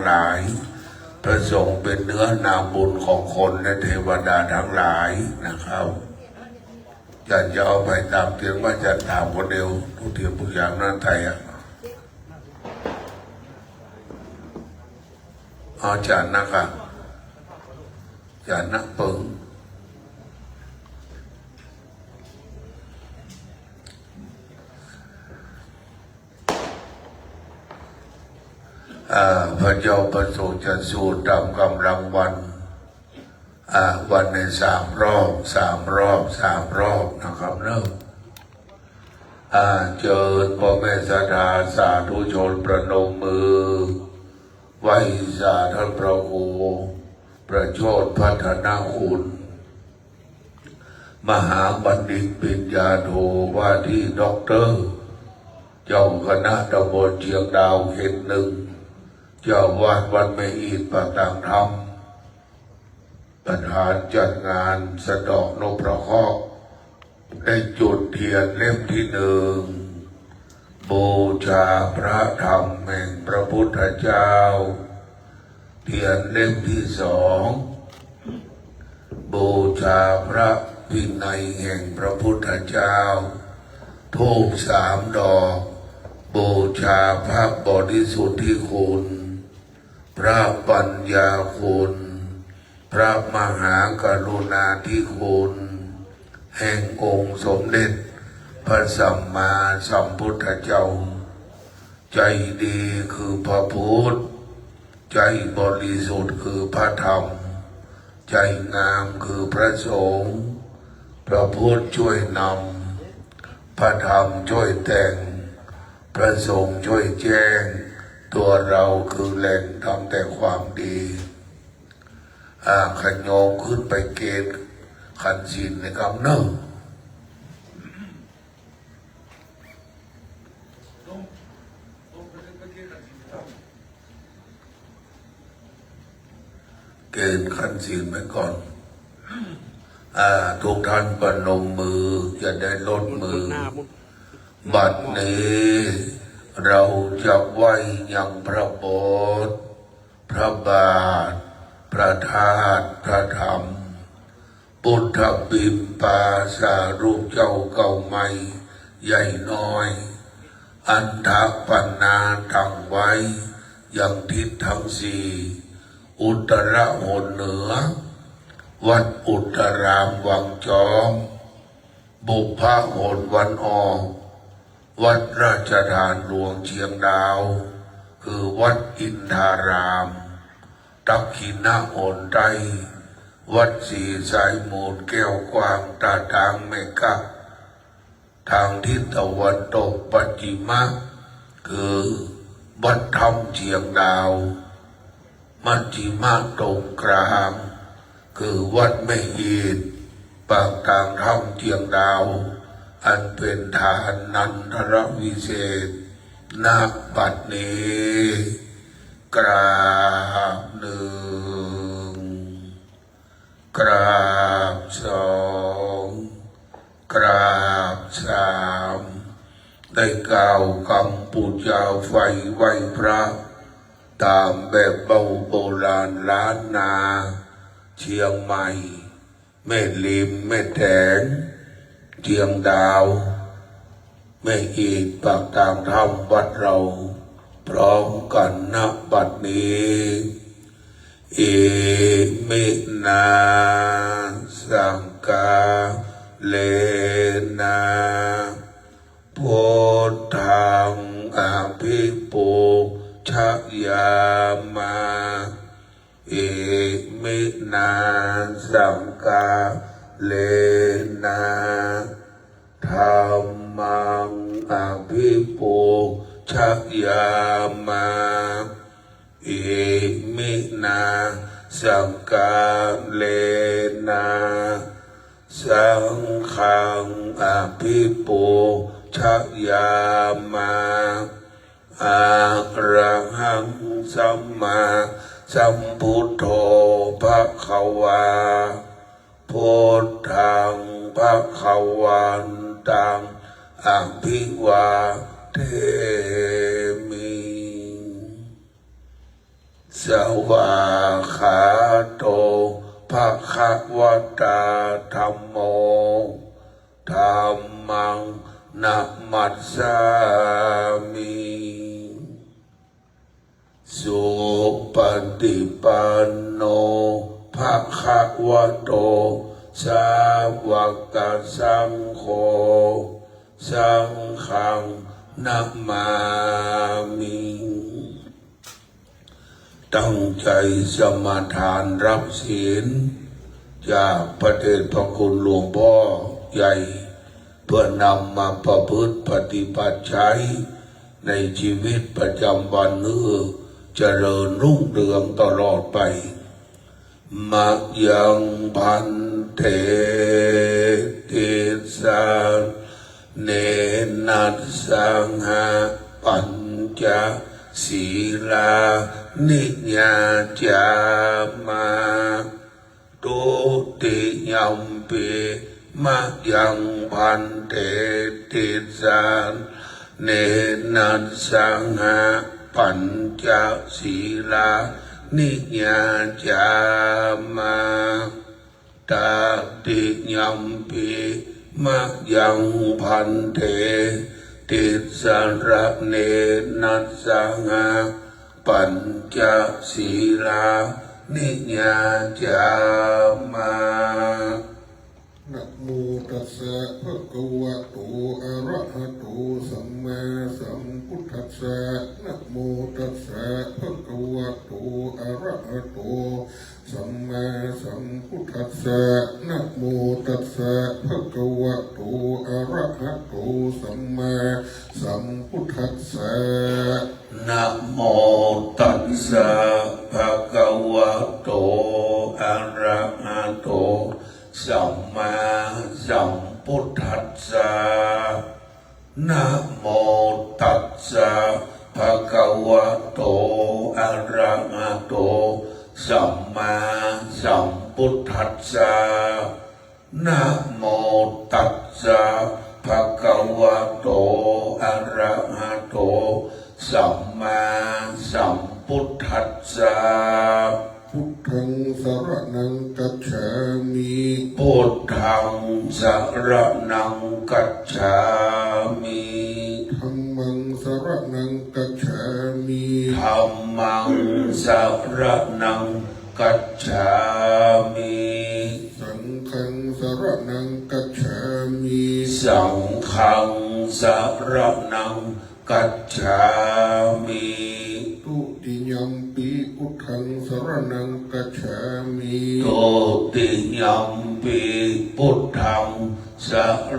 หลายพระสงฆ์เป็นเนื้อนาบุญของคนและเทวดาทั้งหลายนะครับจะเอาไปตามเตียงว่าจะตามคนเดียวทุกเทียมทุกอย่างนั่นไทยอาจารย์นะครับอาจารย์นักปึงพระเจ้าประสูติจะสูตรตามกำลังวันใน3 รอบนะครับเนอะเจิญพ่อแม่ศรัทธาสาธุชนประนมมือไหว้สาท่านพระครูประโชติพัฒนาคุณมหาบัณฑิตปริญญาโทว่าที่ด็อกเตอร์เจ้าคณะตำบลเชียงดาวเขต 1เจ้าวาดวัดแม่อีทประต่างธรรมประธานจัดงานสะเดาะนพพระเคราะห์ได้จุดเทียนเล่มที่ 1บูชาพระธรรมแห่งพระพุทธเจ้าเทียนเล่มที่ 2บูชาพระวินัยแห่งพระพุทธเจ้าธูป3 ดอกบูชาพระบริสุทธิคุณพระปัญญาคุณพระมหากรุณาธิคุณแห่งองค์สมเด็จพระสัมมาสัมพุทธเจ้าใจดีคือพระพุทธใจบริสุทธิ์คือพระธรรมใจงามคือพระสงฆ์พระพุทธช่วยนำพระธรรมช่วยแต่งพระสงฆ์ช่วยแจ้งตัวเราคือแหล่งทำแต่ความดีขยงขึ้นไปเกณฑ์ขันศีลในคำเนิ่งเกณฑ์ขันศีลไว้ก่อนทุกท่านประนมมือจะได้ลดมือบัดนี้เราจะไหว้ยังพระโบสถ์พระบาทพระธาตุพระธรรมพุทธบิณฑาสารูปเจ้าเก่าใหม่ใหญ่น้อยอันทปันนาตั้งไว้ยังทิศทั้ง4อุตรหนเหนือวัดอุตรามวังจอมบุพหนวันออกวัดราชธานหลวงเชียงดาวคือวัดอินทารามตักขินะโอนไตวัดศรีสายมูลแก้วกว้างตาทางเมกะทางทิศตะวันตกปัจฉิมะคือวัดธรรมเชียงดาวมัชฌิมะตรงกลางคือวัดแม่อีทปากทางธรรมเชียงดาวอันเป็นทานนันทรวิเศษณบัดนี้กราบ1กราบ2กราบ3ได้กล่าวคำปูชาไฟไหว้พระตามแบบโบราณล้านนาเชียงใหม่แม่ริมแม่แถงเชียงดาวแม่อีทปากทางธรรมวัดเราพร้อมกันณบัดนี้เอมินาสังกาเลนะพุทธังอภิปูชยามาเอมินาสังกาเลนะธัมมังอภิปูชยามาเอมินาสังกาเลนะสังฆังอภิปูชยามาอะระหังสัมมาสัมพุทโธภควาพุทธังภวันตังอภิวาเทมิ สวากขาโตภะคะวะตาธัมโมธัมมังนะมัสสามิสุปฏิปันโนภะคะวะโตสาวกสังโฆสังฆังนะมามิตั้งใจสมาทานรับศีลจากพระเดชพระคุณหลวงพ่อใหญ่เพื่อนำมาประพฤติปฏิบัติใช้ในชีวิตประจำวันเจริญรุ่งเรืองตลอดไปมะยังพันเทติสาเนนัสสังหาปัญจศีลานิยาจามาตุติยัมปิมะยังพันเทติสาเนนัสสังหาปัญจศีลานิยาจามาตาติยัมปิมะยังพันเทติสระเนนัสสังหาปัญจศีลานิยาจามานะโมตัสสะภะคะวะโตอะระหะโตสัมมาสัมพุทธัสสะนะโมตัสสะภะคะวะโตอะระหะโตสัมมาสัมพุทธัสสะนะโมตัสสะภะคะวะโตอะระหะโตสัมมาสัมพุทธัสสะนะโมตัสสะภะคะวะโตอะระหะโตสัมมาสัมพุทธัสสะนะโมตัสสะภะคะวะโตอะระหะโตสัมมาสัมพุทธัสสะนะโมตัสสะภะคะวะโตอะระหะโตสัมมาสัมพุทธัสสะพุทธังสรณังกัจฉามิพุทธังสรณังกัจฉามิธัมมังสรณังกัจฉามิธัมมังสรณังกัจฉามิสังฆังสรณังกัจฉามิสังฆังสรณังกัจฉามิตุติยัมปิพุทธังสรณังกัจฉามิตุติยัมปิพุทธังส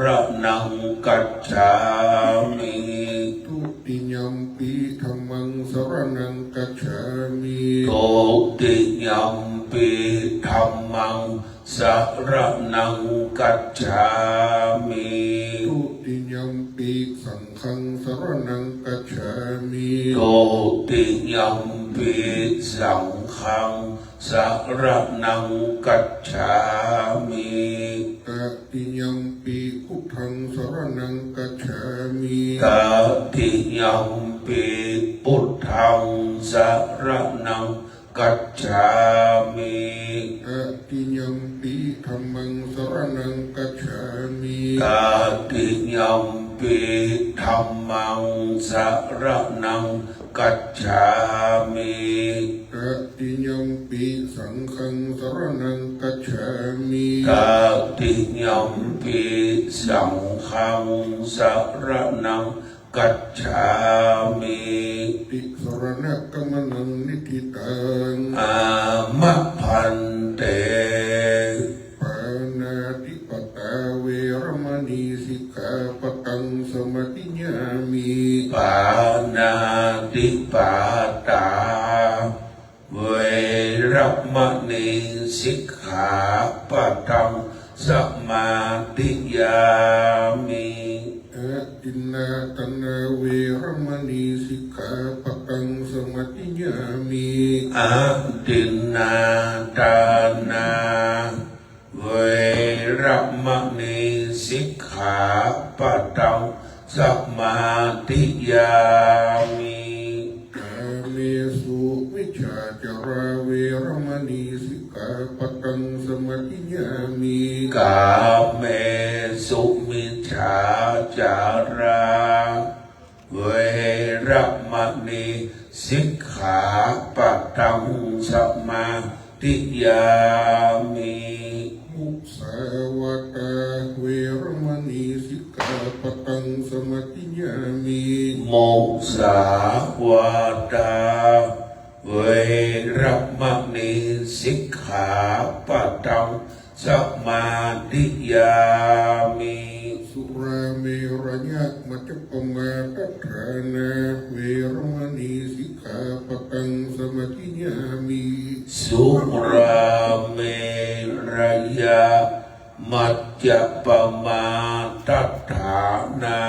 รณังกัจฉามิตุติยัมปิธัมมังสรณังกัจฉามิตุติยัมปิธัมมังสรณังกัจฉามิตุติยัมปิสังฆังสรณังกัจฉามิตุติยัมปิสังฆังสรณังกัจฉามิตติยัมปิพุทธังสรณังกัจฉามิตติยัมปิพุทธังสรณังกัจฉามิตติยัมปิธัมมังสรณังกัจฉามิตติยัมปิธัมมังสรณังกัจฉามิตติยัมปิสังฆังสรณังกัจฉามิตติยัมปิสังฆังสรณังกัจฉามิติสรณะกัมมนังนิทิตังอามะพันเตปานาติปตาเวรมณีสิกขาปตังสมาธิญามิปานาติปาตาเวรมณีสิกขาปตังสมาธิญามิอินนาตนาเวรมณีสิกขาปตังสมาธิญามิอะตินนาตานาเวรมณีสิกขาปตังสมาธิญามิกาเมสุวิช าจาราเวรมณีสิกขาปะทังสมาธิยามิ กาเมสุมิจฉาจาราเวรมณีสิกขาปะทังสมาธิยามิ มุสาวาตาเวรมณีสิกขาปะทังสมาธิยามิ โมสาวาตาเวรมณีสิกขาปะทังสมาธิยามิ สุราเมรยะมัจจปมาทัฏฐานาเวรมณีสิกขาปะทังสมาธิยามิ สุราเมรยะมัจจปมาทัฏฐานา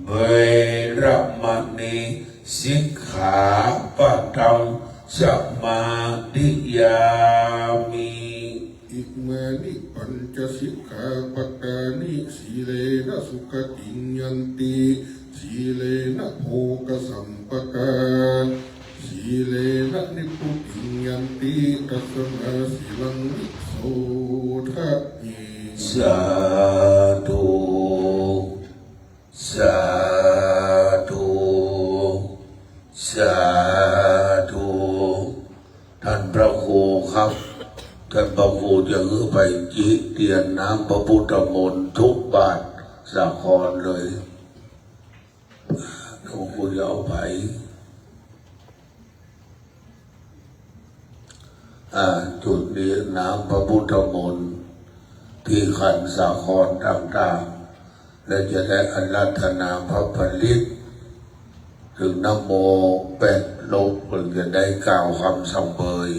เวรมณีสิกขาปะทังสมาธิยามิ อิมานิปัญจสิกขาปทานิสีเลนะสุขติงยันติสีเลนะโภคสัมปทาสีเลนะนิพพุติงยันติตัสมาสีลังวิโสทัพเย สาธุสาธุสาธุท่านพระครูครับท่านพระครูจะไปจิเตียนน้ำพระพุทธมนต์ทุกบาทสาครเลยหลวงปู่จะเอาไปจุดนี้น้ำพระพุทธมนต์ที่ขันสาครต่างๆและจะได้อาราธนาพระผลิตถึงนะโม8 ลบเพื่อจะได้กล่าวคำสังเบย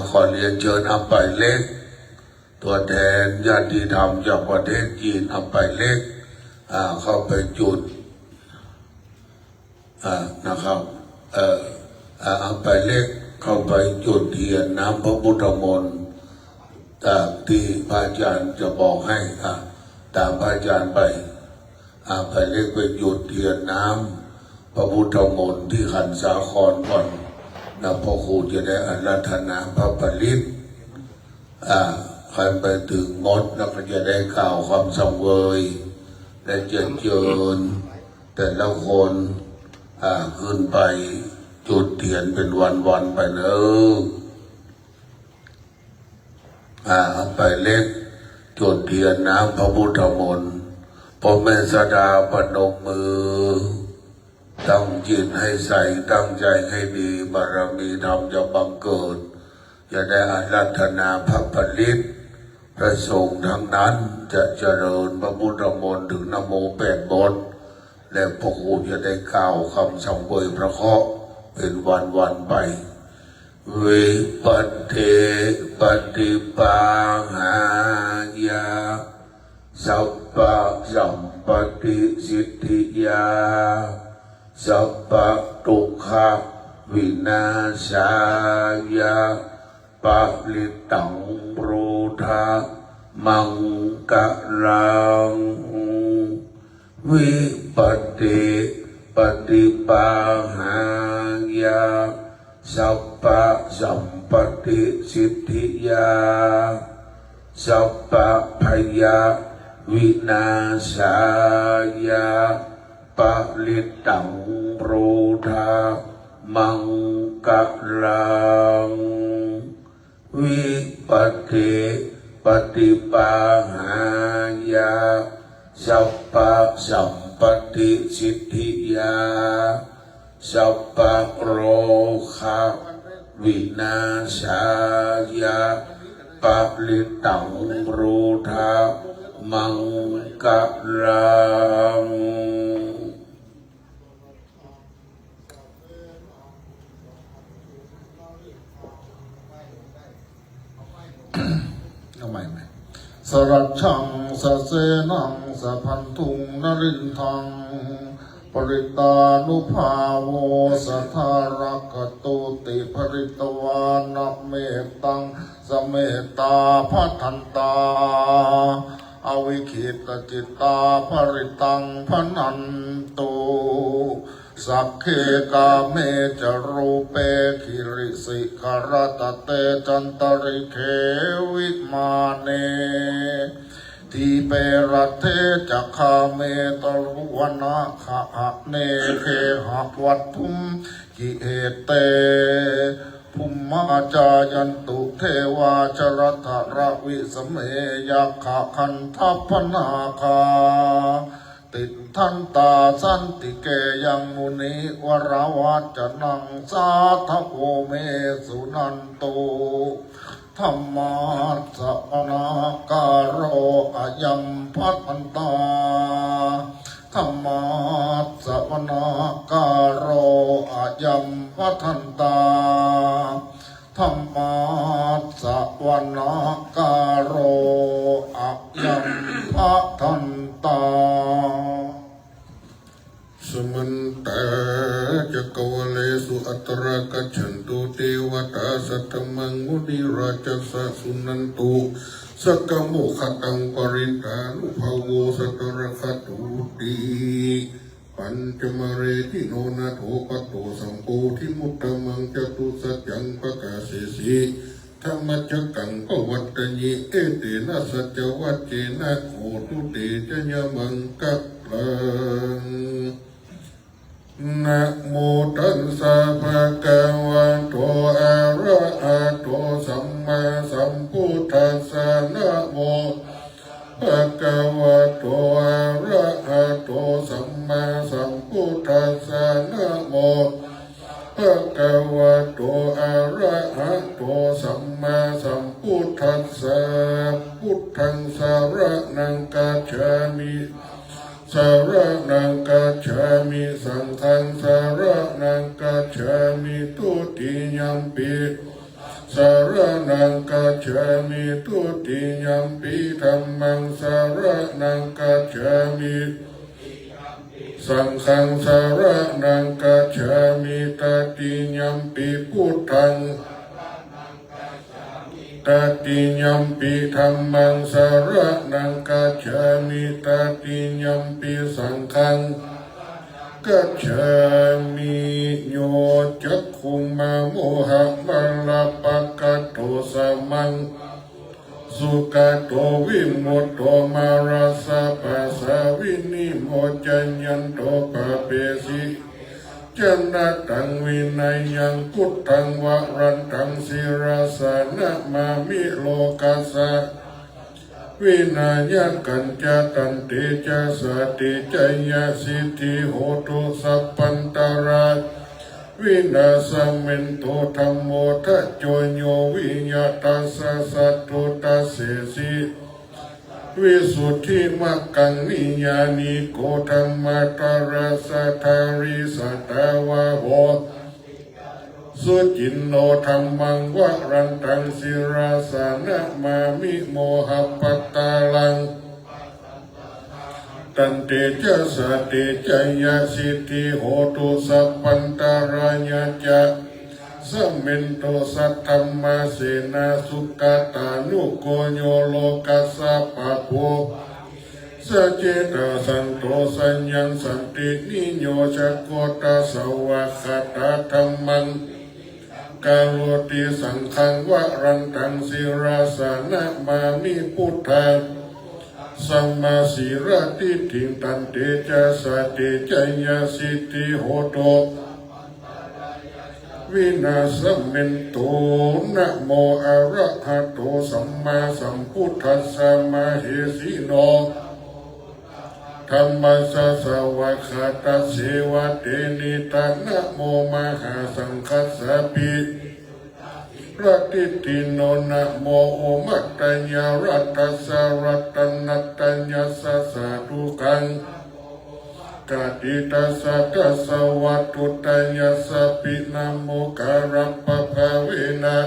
ขอเรียนเชิญอัปไปเล็กตัวแทนญาติธรรมจากประเทศจีนอัปไปเล็กเข้าไปจุดนะครับอัปไปเล็กเข้าไปจุดเทียนน้ำพระพุทธมนต์ตามที่พระอาจารย์จะบอกให้ตามพระอาจารย์ไปไปเล็กไปจุดเทียนน้ำพระพุทธมนต์ที่ขันสาครก่อนนะพ่อครูจะได้อาราธนาพระผลิตใครไปถึงมดแล้วก็จะได้กล่าวคำสังเวยและเจิญแต่ละคนขึ้นไปจุดเทียนเป็นวันๆไปเนอะไปเล็กจุดเทียนน้ำพระพุทธมนต์พ่อแม่สดาปนมมือตั้งจิตให้ใสตั้งใจให้ดีบารมีธรรมจะบังเกิดจะได้อาราธนาพระผลิตพระสงฆ์ทั้งนั้นจะเจริญพระพุทธมนต์ถึงนะโม8 บทและพระครูจะได้กล่าวคำสังเวยพระเคราะห์เป็นวันๆไปวิปัสเทปฏิปังหายาสัพพะสัมปติสิทธิยาสัพพะทุกขวินาศายาปะลิตังโรธามังกะลังวิปัสเทปฏิปังหายาสัพพะสัมปติสิทธิยาสัพพะพยาวินาศายาปะลิตังโรธามังกะลังวิปัสเทปฏิปังหายาสัพพะสัมปติสิทธิยาสัพพะโรคะวินาศายาปะลิตังโรธามังกะลังเอาใหม่สรัจฉังสะเสนังสะพันธุงนรินทังปริตานุภาโวสัทธารักตุติปริตวานะเมตังสเมตตาพัทันตา อวิคิตจิตตาภริตังพนันตุสักเคกาเมจรูเปคิริสิกรตเตจันตริเควิมาเนทีเปรเทจักขามเมตรุวนาขะหะเนเคหักวัดภุมกิเหเตภุมมาจายันตุเทวาจรทระวิสเมยักขะคันทัพพนาคาติทันตาสันติเกยังมุนิวรวัจนังสาทโกเมสุนันตุธรรมาสวนาการโรอายัมพัทันตาธรรมาสวนาการโรอายัมพัทันตาธรรมาสวนาการโรอายัมพัทันตาสมันตาจักวเลสุอัตรากัจฉันตุเทวตาสัตตมังมุนิราชสัสุนันตุสักกโมขตังปริตานุภาโวสัตระคตุติปัญจมเรติโนนาโถปโตสัมโพธิมุตตมังจตุสัจจังปกาเสสีธรรมจักกังปวัตตญิเอเตนะสัจวัจเจนะโหตุเตจญมังกัปลังนะโมตัสสะภะคะวะโตอะระหะโตสัมมาสัมพุทธัสสะนะโมภะคะวะโตอะระหะโตสัมมาสัมพุทธัสสะนะโมภะคะวะโตอะระหะโตสัมมาสัมพุทธัสสะพุทธังสรณังกัจฉามิสารนังกัจฉามิสังฆังสารนังกัจฉามิตุติยัมปิสารนังกัจฉามิตุติยัมปิธัมมังสารนังกัจฉามิสังฆังสารนังกัจฉามิตติยัมปิพุทธังตติยัมปิธัมมังสารนังกัจฉามิตติยัมปิสังฆังกัจฉามิโยจักขุมาโมหะมัลลปะกะโตสมังสุขโตวิมุตโตมาราสะปัสสะวินิโมจัญญันโตปะเปสิจันตังวินัยยังพุทธังวรันตังศิราสนะมามิโลกัสสะวินัยกันจตันติจะสติจยสิทธิโหตุสัพพันตราวินาสมินโตธรรมโมทัจโจโยวิญญาตัสสะสัตตุตัสเสสิวิสุทธิมักขังนิยานิโกธรรมตระสัทธาริสัตวะโหสุจินโนธรรมังวรันตังศิราสนะมามิโมหะปัตตาลังตันเตจะสติจยสิทธิโหตุสัพพันตารายะจะสัมมินโตสัทธัมมาเสนาสุขตานุโกโยโลกัสสะปะโพสัจเจตาสันโตสัญญังสันตินิโยจักโกตาสวะคตาธัมมังกาโลติสังฆังวรันตังศิราสนะมามิพุทธาสัมมาสีระติถิงตันเตจะสติจยสิทธิโหตุวินาสมินโตนะโมอะระหะโตสัมมาสัมพุทธัสสะมะเหสีโนธรรมสสวะคาตัสเสวะเตนิตานะโมมหาสังฆัสสะปิระติติโนนะโมโอมัตตัญญารัตตัสสะรัตนัตตัญญาสัสสะทุกังกติตัสสะกัสสะวัตถุตัญญาสัพพินะโมการัปปะภะเวนะ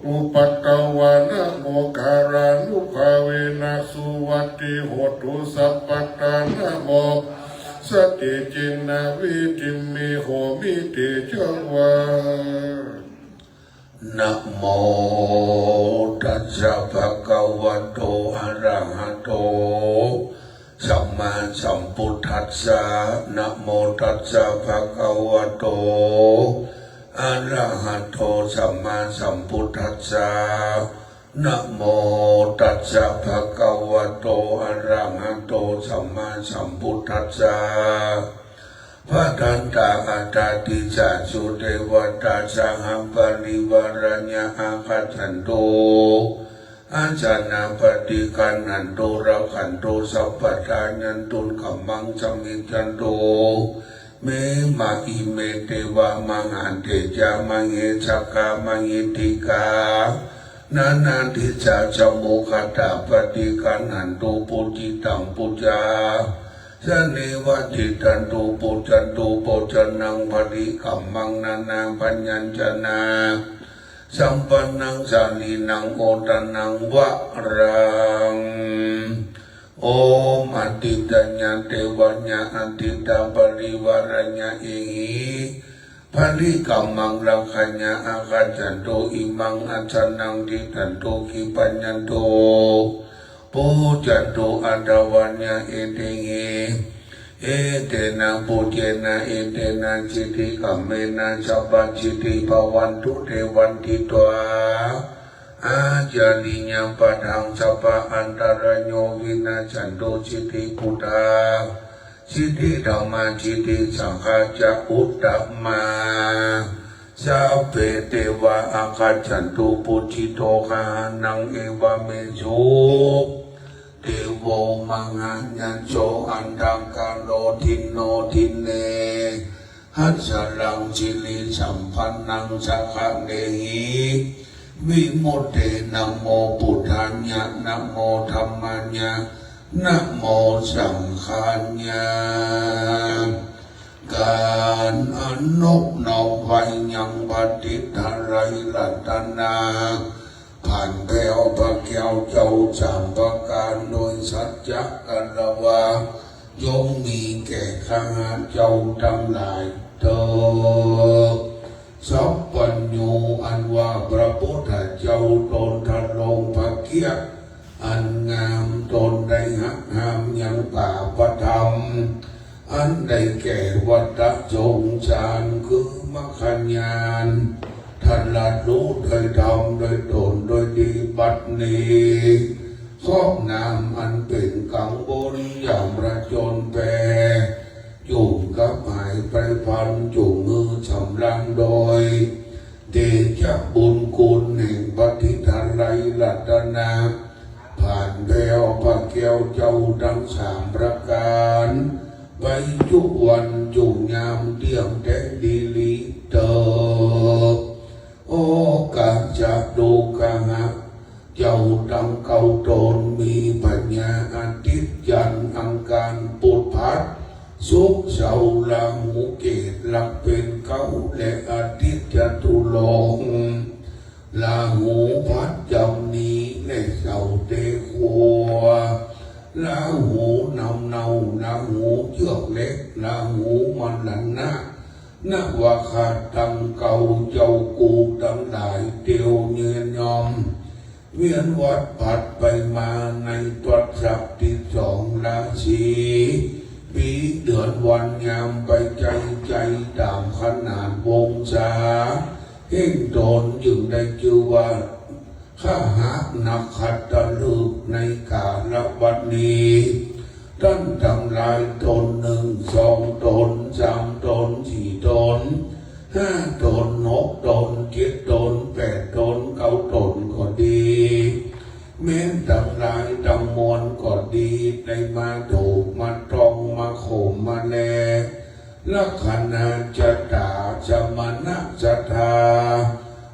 อุปัตตวานะโมการานุภาเวนะสุวัตติโหตุสัพพตานะโมสติจินนาวิติมิโหมิติจวา นะโมตัสสะภะคะวะโตอะระหะโตสัมมาสัมพุทธัสสะนะโมตัสสะภะคะวะโตอะระหะโตสัมมาสัมพุทธัสสะนะโมตัสสะภะคะวะโตอะระหะโตสัมมาสัมพุทธัสสะพระทันตาอัตตาติจาสุเทวตาสหัปริวารญาอาคัจันโตอาจานาปฏิคันนันโตระขันโตสัพพทานันตุนขมังสมิจันโตเมมาอิเมเตวะมังอันเตจามังเอชักกามังเอติกานานาทิจาจโมคตาปฏิคันนันโตปุจิตังปุจาสเนวติตันตุปุจันตุปุจนังปฏิคัมมังนานาปัญญัญจนาสัมปันนังสาลีนังโอตนังวะรังโอมอติตัญญาเทวัญญาอติตาปริวารญาเอหิปฏิคัมมังรังขัญญาอาคัจจันโตอิมังอัจฉนังทิตันโตขิปัญญันโตปูจันโตอัตวัญญาเอเตเงเอเตนะปุเจนะเอเตนะจิติกัมเมนะสัพพจิติภวันตุเทวันติตวาอาจาริญาปะทังสัพพอันตรายโยวินาชันโตจิติพุทธาจิติธรรมาจิติสังฆาจะอุตตมาสัพเพเทวะอาคัจฉันตุปุจิโตคานังเอวะเมสุเทโวมังหัญญัญโชอันดังกาโลทินโนทินเนหัสสลังจิลิสัมพันนังสักขะเนหิวิโมเตนะโมพุทธัญญะนะโมธัมมัญญะนะโมสังฆัญญะการอนุโนไวยังปฏิทารัยรัตนาผ่านแผ่วพระแก้วเจ้าจามประการโดยสัจจะกันละว่าจงมีแก่ข้าเจ้าทั้งหลายเถิดสัพพัญญูอันว่าพระพุทธเจ้าตนทัดลงพระเกียรติอันงามตนได้หักห้ามยังป่าประธรรมอันได้แก่วัฏสงสารคือมรรคญาณท่านละรู้โดยธรรมโดยตนโดยดีบัดนี้ครอบนามอันเป็นกังบริยามระจนแปรจุ่มกับหายไปพันจุ่มมือชำระโดยเดชะบุญคุณแห่งปฏิทานไรรัตนาผ่านแผ่วพระแก้วเจ้าทั้งสามประการไปทุกวันจุ่มยามเดี่ยงแต่ดีลีเตอโอกาสจะดูกะหะเจ้าตั้งเก่าตนมีปัญญาอาทิตย์ยันอังการปุถพัดสุขเสาลาหูเกตหลักเป็นเขาและอาทิตย์จะตุลงลาหูพัดจำนี้และเสาเตขัวลาหูเนาลาหูเชือกเล็กลาหูมันหลันนะนักว่าขาดตังเก่าเจ้ากูตั้งหลายเตียวเงียนยอมเวียนวัดผัดไปมาในตรวจสับที่สองราศีปีเดือนวันยามไปใจตามขนาดวงศาเฮ่งตนจึงได้ชื่อว่าข้าหานักขัดตะลึกในกาลบัดนี้ท่านทั้งหลายตนหนึ่งสองตนสามตนสี่ตนห้าตนหกตนเจ็ดตนแปดตนเก้าตนก็ดีแม้ทั้งหลายทั้งมวลก็ดีได้มาถูกมาตรองมาข่มมาแลลักขณะจะตาสมณะสัทธา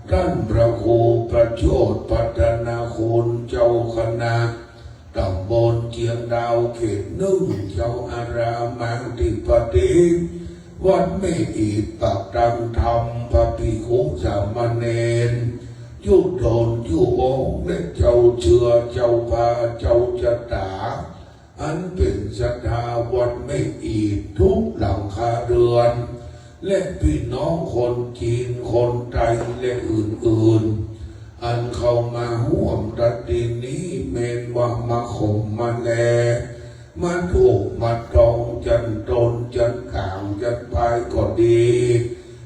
ท่านพระครูประโชติพัฒนาคุณเจ้าคณะตำบลเชียงดาวเขตหนึ่งเจ้าอารามมังติปฏิวัดไม่อีกปักตังธรรมพระภิกขุสามเณรยุโดนยุโองและเจ้าเชื่อเจ้าพาเจ้าชะตาอันเป็นศรัทธาวัดไม่อีกทุกหลังคาเรือน และพี่น้องคนจีนคนไทยและอื่นๆอันเข้ามาห่วมตัดดินนี้เมนว่ามาข่มมาแลมาถูกมาตรงจันตนจันข่างจันพายก็ดี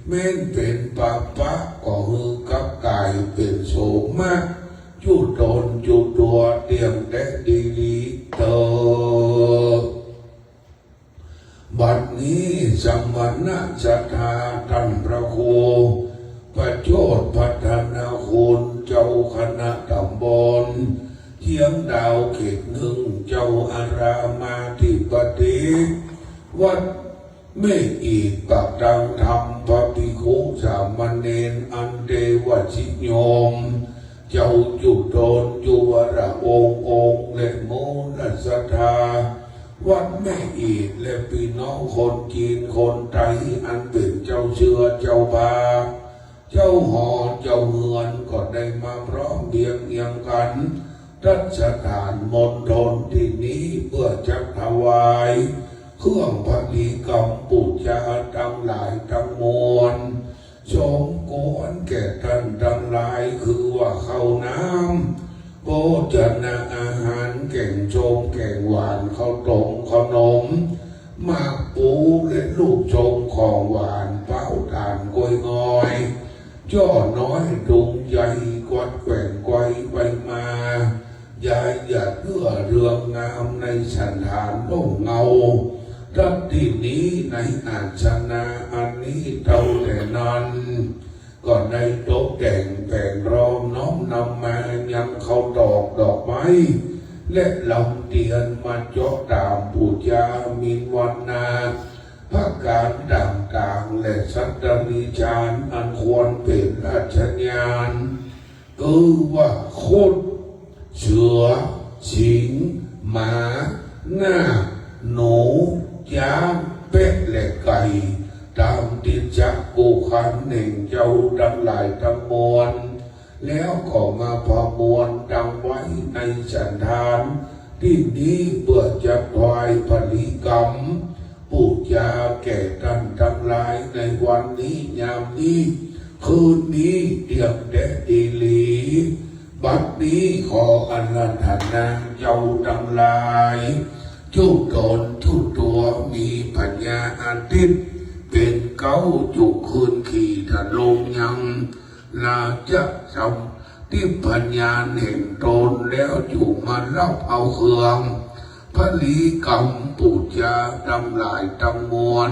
เม้นเป็นปะปะก็ฮือกับกายเป็นโสมะจุดตนจุดตัวเตรียมแต่ดีๆเตอบัดนี้สมณะสัทธาท่านพระครูประโชดพัฒนาคุณเจ้าคณะตำบลเทียงดาวเขตหนึ่งเจ้าอารามาธิปติวัดไม่อีกปักดังธรรมพระภิกขุสามเณรอันเดวชิโยมเจ้าจุดโดนจุวระองค์และโมนัสธาวัดแม่อีกและพี่น้องคนจีนคนไทยอันเป็นเจ้าเชื้อเจ้าบาเจ้าหอเจ้าเฮือนก็ได้มาพร้อมเพียงเอียงกันทัศถานมณฑลที่นี้เพื่อจะถวายเครื่องปฏิกรรมปุจจาทั้งหลายทั้งมวลสมควรแก่ท่านทั้งหลายคือว่าข้าวน้ำโภชนาอาหารแกงโจมแกงหวานข้าวต้มขนมหมากปูและลูกชมของหวานเป้าทานกล้วยงอยจ้อน้อยดุงใหญ่กวัดแกว่งไกวไปมายายหยัดเพื่อเรืองงามในสันฐานร่มเงารัตที่นี้ในอาชนาอันนี้เท่าแต่นั้นก็ได้ตกแต่งแผ่นรองน้อมนำมายังเขาดอกไม้และลำเตียนมาเจาะตามปูจามินวันนาภาคการต่างๆและสัตตนิจารอันควรเป็นราชญาณคือว่าคนเสือสิงหมาหน้าหนูช้างเป็ดและไก่ตามติดจักกูขันหนึ่งเจ้าดังหลายทั้งมวลแล้วก็มาพมวลดังไว้ในสันธานที่นี้เพื่อจะถวายผลิกรรมปูจาแก่ท่านทั้งหลายในวันนี้ยามนี้คืนนี้เตียงแดดดีลีบัดนี้ขออาราธนาเจ้าทั้งหลายทุกตนทุกตัวมีปัญญาอาทิตย์เป็นเก้าจุกคืนขี่ถลงยังลาจะจำที่ปัญญาเห็นตนแล้วจุมารับเอาเครื่องผลิกรรมปุจจาทำหลายทำมวล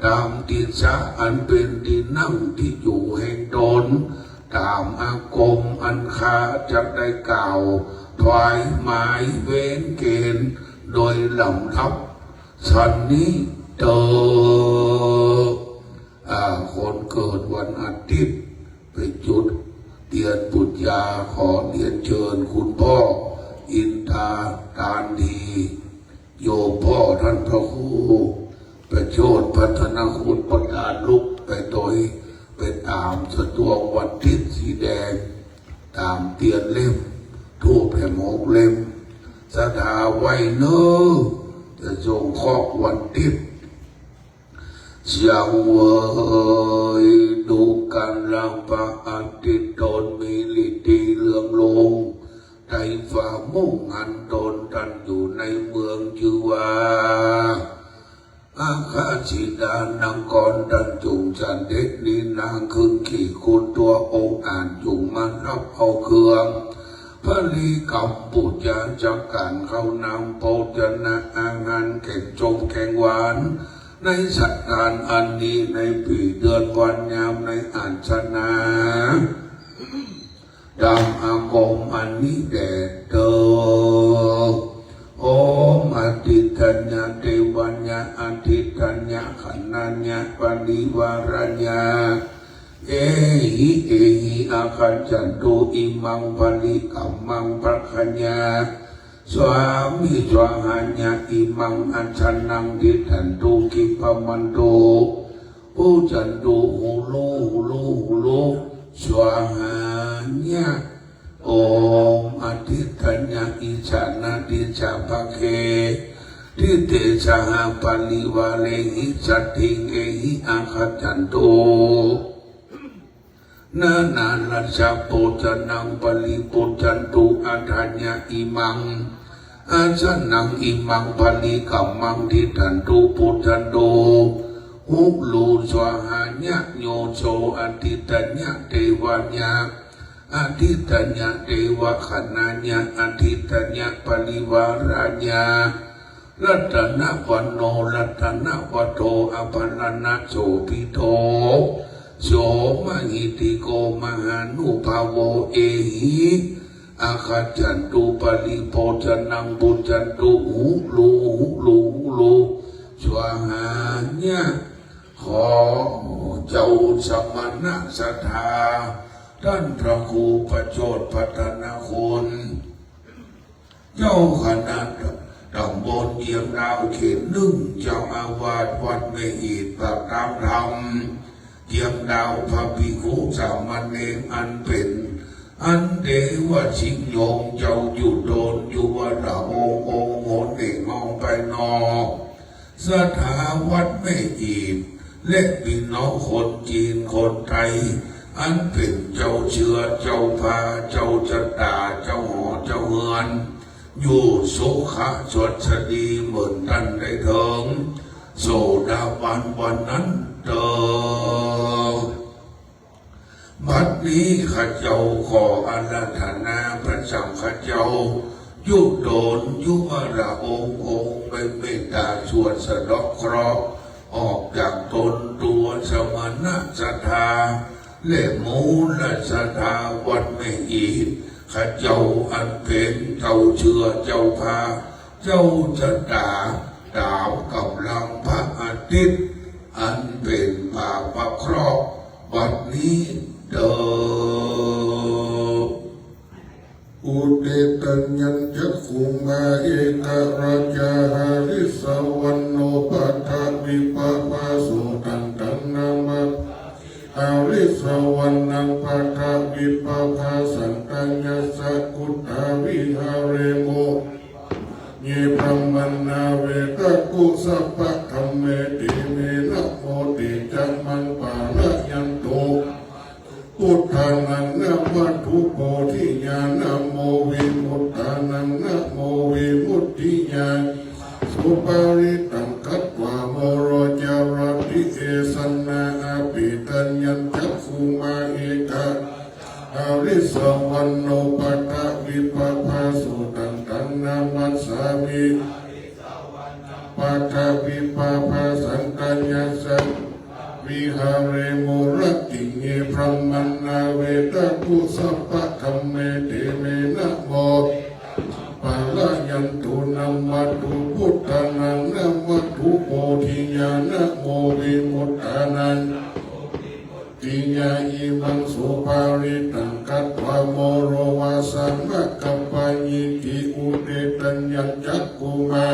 ตามติสะอันเป็นที่นั่งที่อยู่แห่งตนตามอากรมอันคาจะได้กล่าวถวายหมายเว้นเกณฑ์โดยลำดับสันนี้เตอคนเกิดวันอาทิตย์ไปจุดเตียนปุจจาขอเรียนเชิญคุณพ่ออินทาตานดีโยมพ่อท่านพระครูประโชดพัฒนาคุณประกาศลุกไปโดยไปตามสตวงวันทิศสีแดงตามเตียนเล่มทูบแผ่หมกเล่มสถาไว้เนอจะทรงข้อวันทิศเสียงเวยดูการลังพระอาทิตย์ตนมีฤทธิ์เลื่องลงไทยฝ่ามุ่งอันตนท่านอยู่ในเมืองชื่อว่าอาคาชิดานังกรดันจุงจันเด็กนี้นางขึ้นขี่คุณตัวองค์อ่านจุงมารับเอาเครื่องพระลีกรรมปุจจาจากการเข้านำโภชนาอาหารแก่งจมแกงหวานในสัตว์การอันนี้ในปีเดือนวันยามในอาชนาดำอากงอันนี้แด่เตอโอมอติทัญญาเทวัญญาอติทัญญาขันนัญญาปณิวารัญญาเอหิอาคัจจันตุอิมังปณิกัมมังปัคคัญญาสวามิสวาหัญญาอิมังอัญชันนังดิทันตุกิปมันโตอุจันตุหูลูสวาหัญญาโอมอธิทัญญาอิชานาติชาภเค ทิเตชะปาลิวาเลหิสัตถิเอหิอาคัจจันโตนานาลัสสะโพจนังปลิปุจจันตุอัฏฐัญญะอิมังอาสนังอิมังปลิกัมมังทิทันตุปุจจันโตหุลูสวหาญะโยโสอติตัญญะเทวะญะอธิตัญญะเทวะขณาญะอธิตัญญะปริวาราญะรัตนะวันโนรัตนะวโตอภรณะโสภิโตโสมหิติโกมหานุภาโวเอหิอาคาจันตุปริโภชนังบุจันตุหุลูสวหาญะขอเจ้าสมณะสัทธาท่านพระครูประโชติพัฒนาคุณเจ้าคณะตำบลเอียงดาวเขตหนึ่งเจ้าอาวาสวัดเมหิตประตามธรรมเอียงดาวพระภิกขุสามเณรอันเป็นอันเดวชิงโยงเจ้าอยู่โดนอยู่วัดละองโหนเองมองไปนอกสถาวัดไม่อีบและพี่น้องคนจีนคนไทยอันเป็นเจ้าเชื้อเจ้าพาเจ้าชะตาเจ้าหอเจ้าเฮือนอยู่สุขะสดสดีเหมือนท่านได้เถิงโสดาบันวันนั้นเติมบัดนี้ข้าเจ้าขออาราธนาพระสังฆเจ้ายุโดนยุวราองค์เป็นเมตตาสวดสะเดาะเคราะห์ออกจากตนตัวสมณะศรัทธาและมูลศรัทธาวัดไม่อีกข้าเจ้าอันเป็นเจ้าเชื่อเจ้าพาเจ้าชะตาดาวกับลังพระอาทิตย์อันเป็นบาปเคราะห์บัดนี้เดิมอุเดตัญญัญจักขุมาเอกราชาหาริสวันโนปัฏฐวิปปาสุตันตันนามัสหาริสวันนังปัฏฐวิปปาสันตัญญสกุตตาวิหาเรโมเยพรหมนาเวตกุสัพพะธัมเมติเมนะโมติจัมมังปาละยันโตพุทธานังนะวัตถุโพธิญาณนะโมวิมุตตานังนะโมวิมุตติญาณสุปาริตังคัตวาโมโรจารติเอสันนาอาปิตัญญัญจักขุมาเอกะอาริสวันโนปัฏฐวิปปาสุตันตันนามัสสามิปัฏฐวิปปาสันตัญญาสังวิหาเรโมรติเยพรหมนาเวตกุสัพพะธัมเมเตเมนะโมปาลายันตุนัมมัตถุพุทธานังนะมัตถุโพธิญาณโมวิมุตตานังติญาอิมังสุภาริตังกัตวะโมโรวาสังมะกัปปะญิติอุเดตัญญัญจักขุมา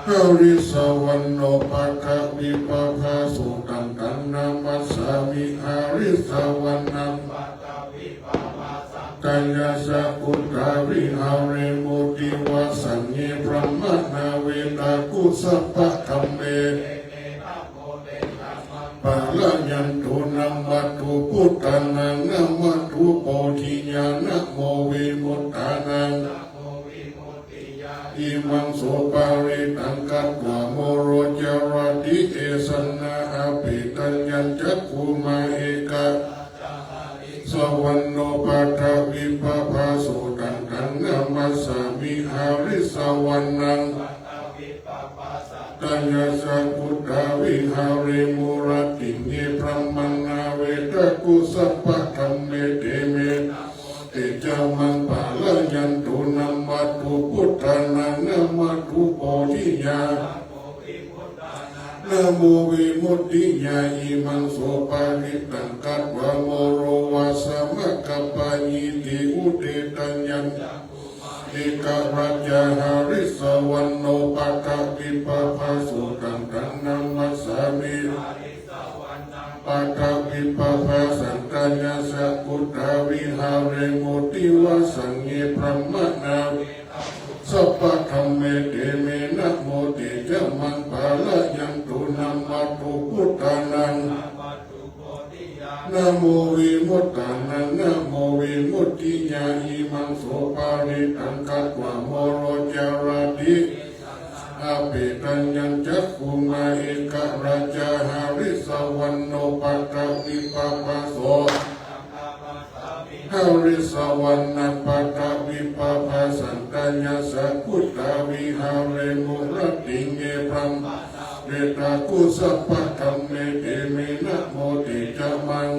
หาริสวันโนปัฏฐวิปปาสุตันตันนามัสสามิหาริสวันนังตัญญาสกุตตาวิหาเรโมติวาสัญเยพรหมนาเวตากุสัพพะธัมเมปาลยันตุนัมมัตถุพุทธานังนะมัตถุโพธิญาณโมวิมุตตานังอิมังโสปาริตังกัตวะโมโรจารติเอสันนาอาปิตัญญัญจักขุมาเอกะสวันโนปัฏฐวิปปาสุตันตันนะมัสสามิหาริสวันนังตัญญาสกุตตาวิหาเรมุรติเยพรหมนาเวตกุสัพพะธัมเมเตเมเตจามังปาลยันตุนัมมัตถุพุทธานังนะมัตถุโพธิญาณนะโมวิมุตติญาอิมังโสปาริตังกัตวะโมโรวาสมะกัปปะญิติอุเดตัญญัญเอกราชาหาริสวันโนปัฏฐวิปปาสุตันตันนามัสสามิปัฏฐวิปปาสันตัญญาสกุตตาวิหาเรโมติวาสัญเยพรหมนาสัพพะธัมเมเตเมนะ ตุพุทธานังนะโมวิมุตตานังนะโมวิมุตติญาณิมังโสปาริตังกัตวะโมโรจารติอาเปตัญญัญจักขุมาเอกราชาหาริสวรรณโนปัตตวิปปัสโสหาริสวรรณปัตตวิปปัสสันตัญญาสัพพุทธาวิหาเรมุรติเงพรัมเวตากุสัพพะธัมเมเตเมนะโมติจามัง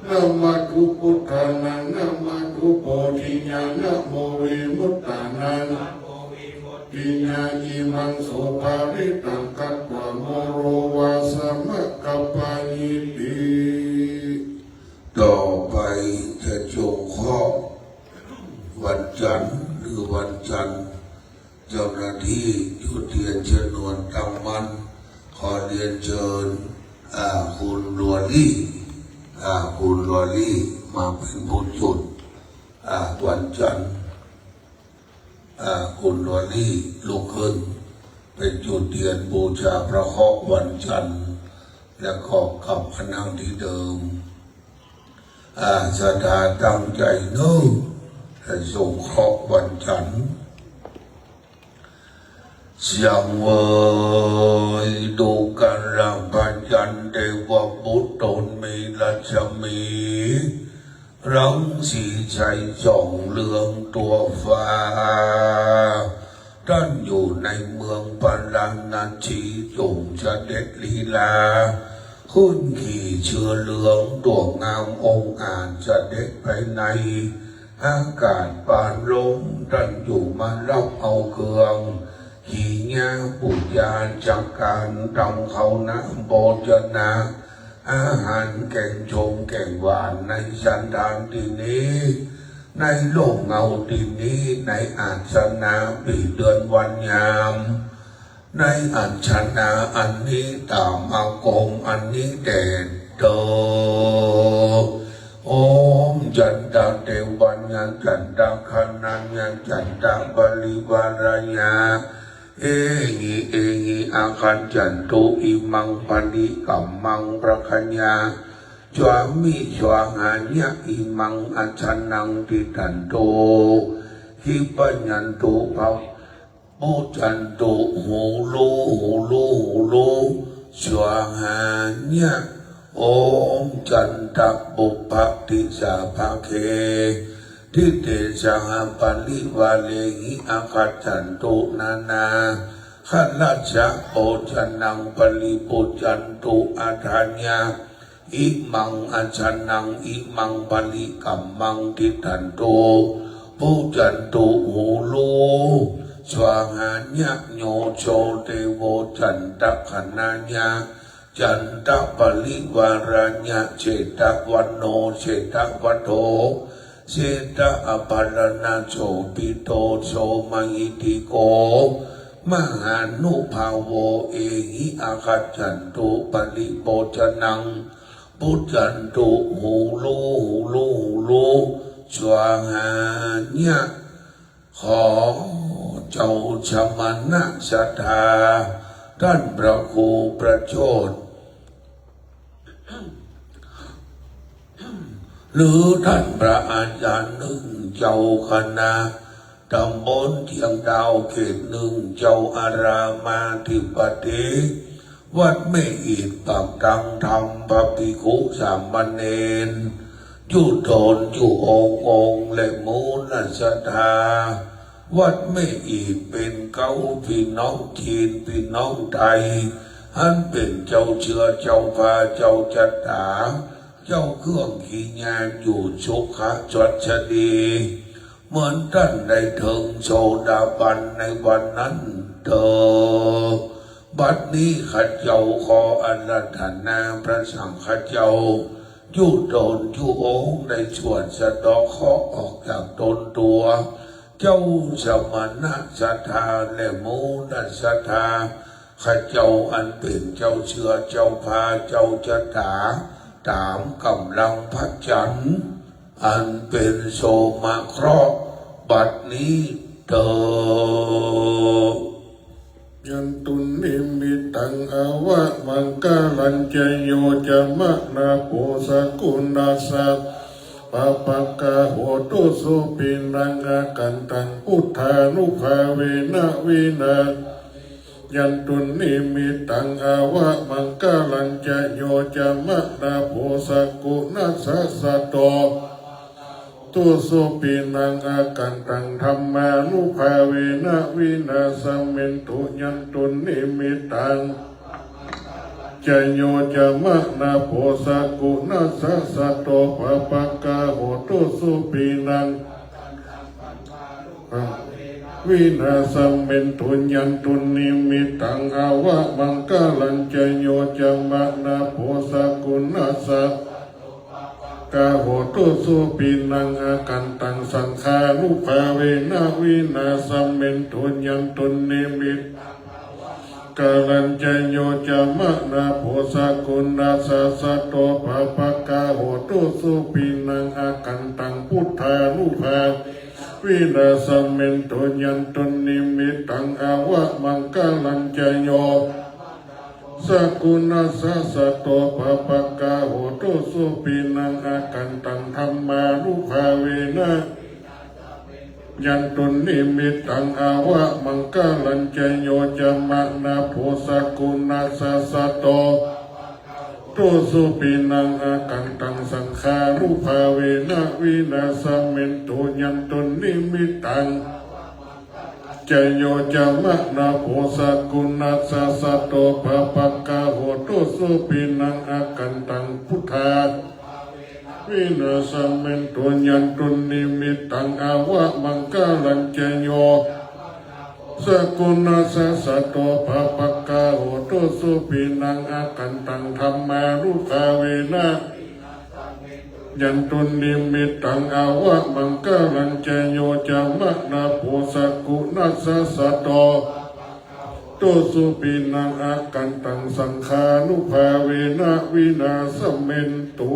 นะมาตุพุทธานังนะมาตุโพธิญาณนะโมวิมุตตานังปิญญาญิมังโสภาริตังกัตวะโมโรวาสมะกัปปายิติต่อไปจะจงข้อวันจันทร์หรือวันจันทร์เจ้าหน้าที่จุดเทียนชนวนตั้งมันขอเรียนเชิญคุณลัวลี่คุณลัวลี่มาเป็นผู้จุดวันจันทร์คุณลัวลี่ลุกขึ้นเป็นจุดเทียนบูชาพระเคราะห์วันจันทร์และขอกลับพนั่งที่เดิมศรัทธาตั้งใจนึกให้ส่งเคราะห์วันจันทร์เสียงเวยดูการรังพันจันเทวบุตรตนมีรัชมีรังสีชัยส่องเรืองตัวฟ้าท่านอยู่ในเมืองปาราณสีจงเสด็จลีลาขึ้นขี่เชื้อเหลืองดวงงามองค์อาจเสด็จไปในอากาศปานลมท่านอยู่มารับเอาเครื่องขี่เงี้ยปุญญาจากการทำเขานะโบจนาอาหารแกงชมแกงหวานในสันดานที่นี้ในโลกเงาที่นี้ในอาสนะปีเดือนวันยามในอัญชนาอันนี้ตามอากงอันนี้เด่นเตอโอมจันตาเทวันยันจันตาคณัญยันจันตาบริวารญาเอหิอาคันจันตุอิมังปณิกัมมังประคัญญาจวามิจวาหาญะอิมังอัญชนังติตันโตหิปัญญันตุภะโอจันตุหูลูจวาหาญะโอมจันตบุปผติสาภเคทิเตสังปลิวาเลหิอาคัจจันตุนานาขันลัจจะโอจันนังปลิปุจันตุอาทัญญาอิมังอัญชนังอิมังปลิกัมมังทิตันตุปุจันตุหูลูสวาหาญะโยโชเตโวจันตขณาญาจันตปลิวาราญะเชตวันโนเชตวัโตเชตอภารณาโชปิโตโชมังอิติโกมหานุภาโวเอหิอาคัจจันตุปลิโปจนังปุจจันตุหูลูสวาหาญะขอเจ้าชมนะศรัทธาท่านพระครูประโชติหรือท่านพระอาจารย์หนึ่งเจ้าคณะตำบลเทียงดาวเขตหนึ่งเจ้าอารามาธิปติวัดแม่อิฐปากตังธรรมพระภิกขุสามเณรจุตนจุองและมูลศรัทธาวัดแม่อิฐเป็นเก้าพี่น้องจีนพี่น้องไทยอันเป็นเจ้าเชื้อเจ้าพาเจ้าจัตตาเจ้าเครื่องขีญาณอยู่สุขะจดชดีเหมือนท่านได้ถึงโสดาบันในวันนั้นเถอบัดนี้ข้าเจ้าขออาราธนาพระสังฆเจ้าจุตนจุองค์ในชวนสะดอกเคราะห์ออกจากตนตัวเจ้าสมณะศรัทธาและมูลศรัทธาข้าเจ้าอันเป็นเจ้าเชื้อเจ้าพาเจ้าจัตตาตามกำลังพระจันทร์อันเป็นโสมาเคราะห์บัดนี้เถิด ยันตุนิมิตังอาวะมังกาลัญจโยจะมะนาโปสกุณาสัพปะปะกะโหตุสุปินังอากันตังพุทธานุภาเวนะวินายันตุนิมิตังอาวะมังกาลัญจโยจะมะนาโปสกุณาสัสโตตุสุปินังอากันตังธรรมานุภาเวนะวินาสเมนตุยันตุนิมิตังจโยจะมะนาโพสกุณาสัสสะโตภะปะกะโหตุสุปินังวินาสเมนตุยันตุนิมิตังอาวะมังกาลัญจโยจะมะนาโพสกุณาสัสกะโหตุสุปินังอากันตังสังขานุภาเวนะวินาสเมนตุยันตุนิมิตกาลัญจโยจะมะนาโพสกุณาสัสสะโตภะปะกะโหตุสุปินังอากันตังพุทธานุภาวินาสเมนตุยันตุนิมิตตังอาวะมังกาลัญจโยสกุณาสัสสะโตภะปะกะโหตุสุปินังอากันตังธรรมานุภาเวนะยันตุนิมิตตังอาวะมังกาลัญจโยจะมะนาโพสกุณาสัสสะโตตุสุปินังอากันตังสังขารุภาเวนะวินาสเมนตุยันตุนิมิตตังจโยจะมะนาโพสกุณาสัสสะโตภะปะกะโหตุสุปินังอากันตังพุทธาวินาสเมนตุยันตุนิมิตตังอาวะมังกาลัญจโยสกุณาสัสสะโตภะปะกะโหตุสุปินังอากันตังธรรมารุภาเวนะยันตุนิมิตตังอาวะมังกาลัญจโยจะมะนาโพสกุณาสัสสะโตตุสุปินังอากันตังสังขานุภาเวนะวินาสเมนตุ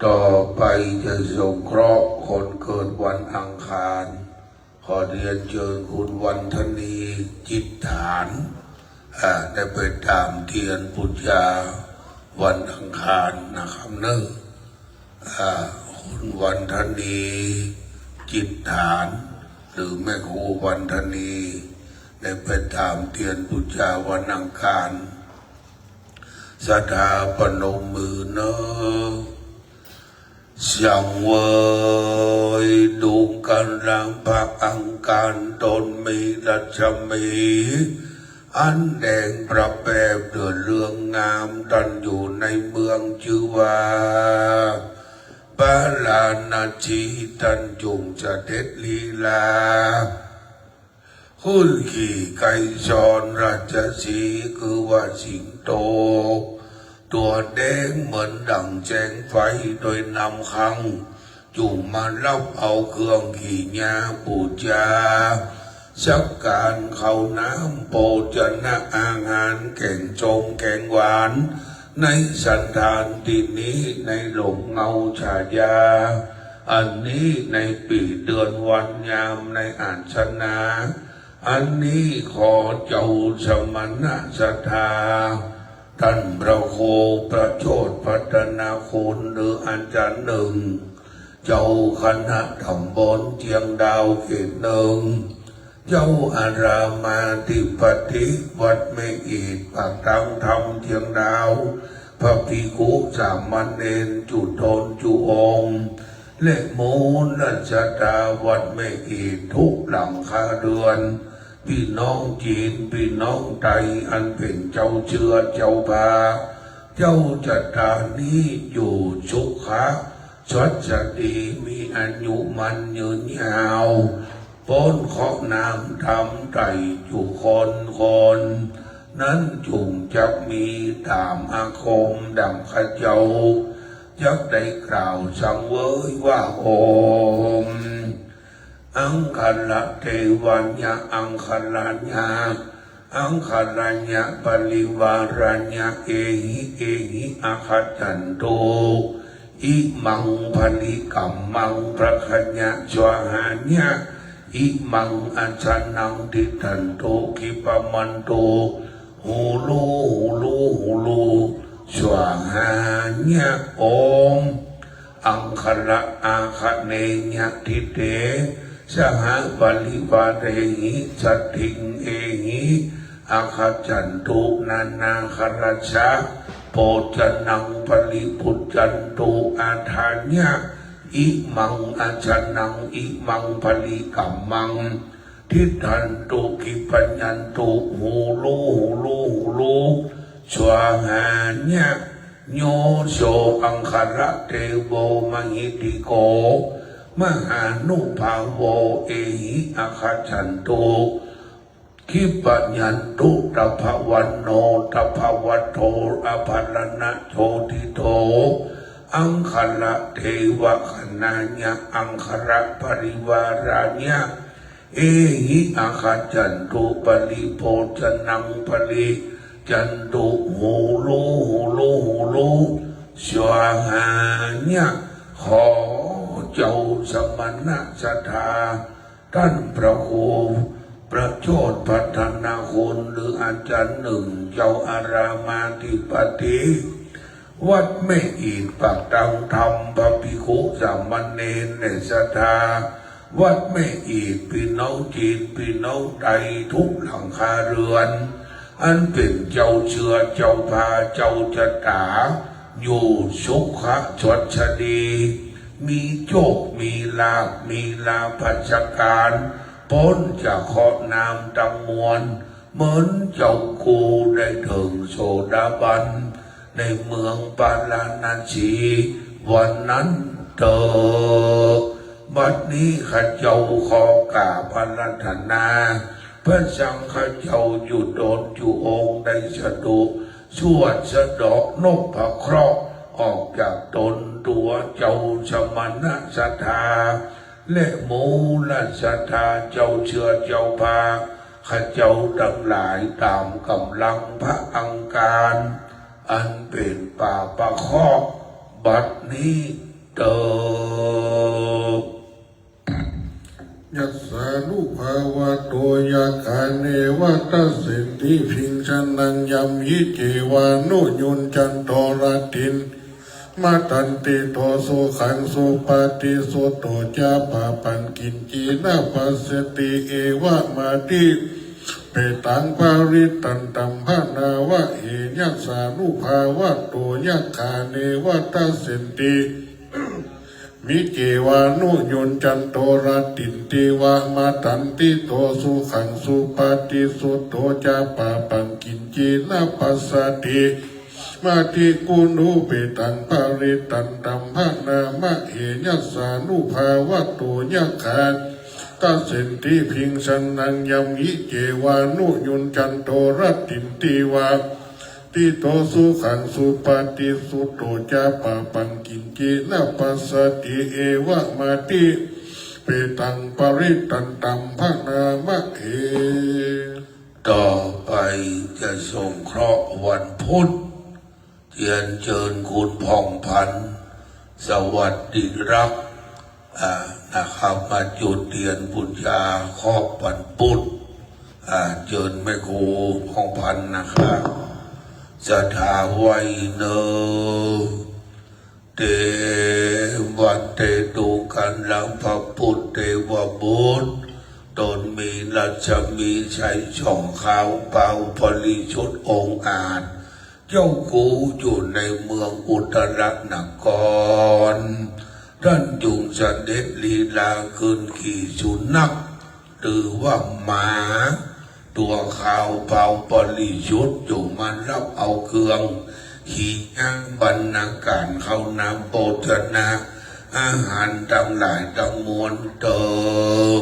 ต่อไปจะสงเคราะห์คนเกิดวันอังคารขอเรียนเชิญคุณวันธนีจิตฐานได้ไปตามเทียนปุญญาวันอังคารนะครับเนอะคุณวันธนีจิตฐานหรือแม่ครูวันธนีได้ไปตามเทียนปุญญาวันอังคารสถาปนมมือเนอะสังเวยดวงกันรังพระอังคารตนมีรัชมีอันแดงประแปบเดือดเรืองงามตันอยู่ในเมืองชื่อว่าปาลานาชีตันจุงจะเด็ดลีลาหุ่นขี่ไก่ชอนราชสีคือว่าสิงโตตัวแดงเหมือนดั่งแจงไฟโดยนำคังจุ่มมารับเอาเครื่องขี่ยาปูจาสักการเข้าน้ำโปจนะอาหารแก่งจงแก่งหวานในสันทานที่นี้ในหลงเงาฉายาอันนี้ในปีเดือนวันยามในอาชนาอันนี้ขอเจ้าสมณะศรัทธาท่านพระโคประโชดพัฒนาคุณหรืออาจารย์หนึ่งเจ้าคณะตำบลเชียงดาวเขตหนึ่งเจ้าอารามาธิปติวัดไม่อีดปากทางธรรมเชียงดาวพระภิกขุสามเณรจุตนจุองค์และโมนัสดาวัดไม่อีดทุกหลังคาเรือนพี่น้องจีนพี่น้องไทยอันเป็นเจ้าเชื้อเจ้าพาเจ้าจัตานี้อยู่สุขะสวัสดีมีอายุมันยืนยาวป้นขอน้ำทำใจจุคนนั้นจุงจักมีตามอาคมดังขเจ้าจักได้กล่าวสั่งเว้ยว่าโอมอังคาระเทวัญญาอังคารัญญาอังคารัญญาปริวารัญญาเอหิอาคัจจันโตอิมังพลิกัมมังพระคัญญาสวหาญญา อิมังอัญชนังทิทันโตคิปมันโตหูลูหูลูหูลูสวาหาญะโอมอังคระอาคเนญะทิเตสหบาลิวาเรหิสัตถิงเอหิอาคจันตุนานาคราชาโพจนังปริพุทจันตุอาทาญะอิมังอาจนังอิมังปริกัมมังทิทันตุกิปัญญันตุหูลูหูลูหูลูสวาหาญะโยโสอังคระเทโวมหิติโกมหานุภาโวเอหิอาคาจันตุคิปัญญันตุตภวันโนตภวัตโตอภรณะโชติโตอังคระเทวะคณาญะอังคระปริวาราญะเอหิอาคาจันตุปริโภชนังปริจันตุหูลูหูลูหูลูสวาหาญะขอเจ้าสมณะสัทธาท่านพระครูประโชดพัฒนาคุณหรืออาจารย์หนึ่งเจ้าอารามาธิปติวัดแม่อีดปากตังธรรมพระภิกขุสามเณรในศรัทธาวัดแม่อีดพี่น้องจีนพี่น้องไทยทุกหลังคาเรือนอันเป็นเจ้าเชื้อเจ้าพาเจ้าชะตาอยู่สุขะชดชดีมีโชคมีลาภมีลาภชการพ้นจากข้อนามตังมวลเหมือนเจ้ากูได้ถึงโสดาบันในเมืองปาราณสีวันนั้นเถิดบัดนี้ข้าเจ้าขอกราบอาราธนาพระสังฆเจ้าอยู่โดนอยู่องค์ได้สะดุสวดสะเดาะนพพะเคราะห์ออกจากตนตัวเจ้าสมณะสัทธาและมูลสัทธาเจ้าเชื้อเจ้าพาข้าเจ้าทั้งหลายตามกำลังพระอังการอันเป็นป่าประคอบบัดนี้เติบยัสสานุภาวะโตยะกาเนวะตัสสิติพิงชันนังยัมยิเจวานุยุนจันโทรตินมาตันติโทสุขังสุปฏิสุโตจาปาปังกินจีนาปัสสติเอวะมาติเปตังปาริตันตัมภานาวะเอยัสสานุภาวะโตยะกาเนวะตัสสิติมิเจวานุยุนจันโทรตินติวะมาตันติโทสุขังสุปฏิสุโตจาปาปังกินจีนาปัสสติมาติกุนุเปตังปาริตันตัมภานามะเอยัสสานุภาวะโตยะกาตัสสิติพิงสันนังยัมยิเจวานุยุนจันโทรตินติวะติโตสุขังสุปฏิสุโตจาปาปังกินจีนาปัสสติเอวะมาติเปตังปาริตันตัมภานามะเอต่อไปจะส่งเคราะห์วันพุธเทียนเชิญคุณผ่องพันธ์สวัสดิรักษ์นะครับมาจุดเทียนปุญญาครอบวันพุธเชิญแม่ครูผ่องพันธ์นะครับสถาไว้เนอเตวันเตตุกันลังพระพุทธเทวบุตรตนมีรัชมีชัยช่องขาวเป่าผลิชุดองค์อาจเจ้ากูอยู่ในเมืองอุตรนครท่านจุงเสด็จลีลาขึ้นขี่สุนัขหรือว่าหมาตัวขาวเป่าผลิชุดอยู่มารับเอาเครื่องขี่อ้างบรรณาการเข้านำโภชนาอาหารทั้งหลายทั้งมวลเติบ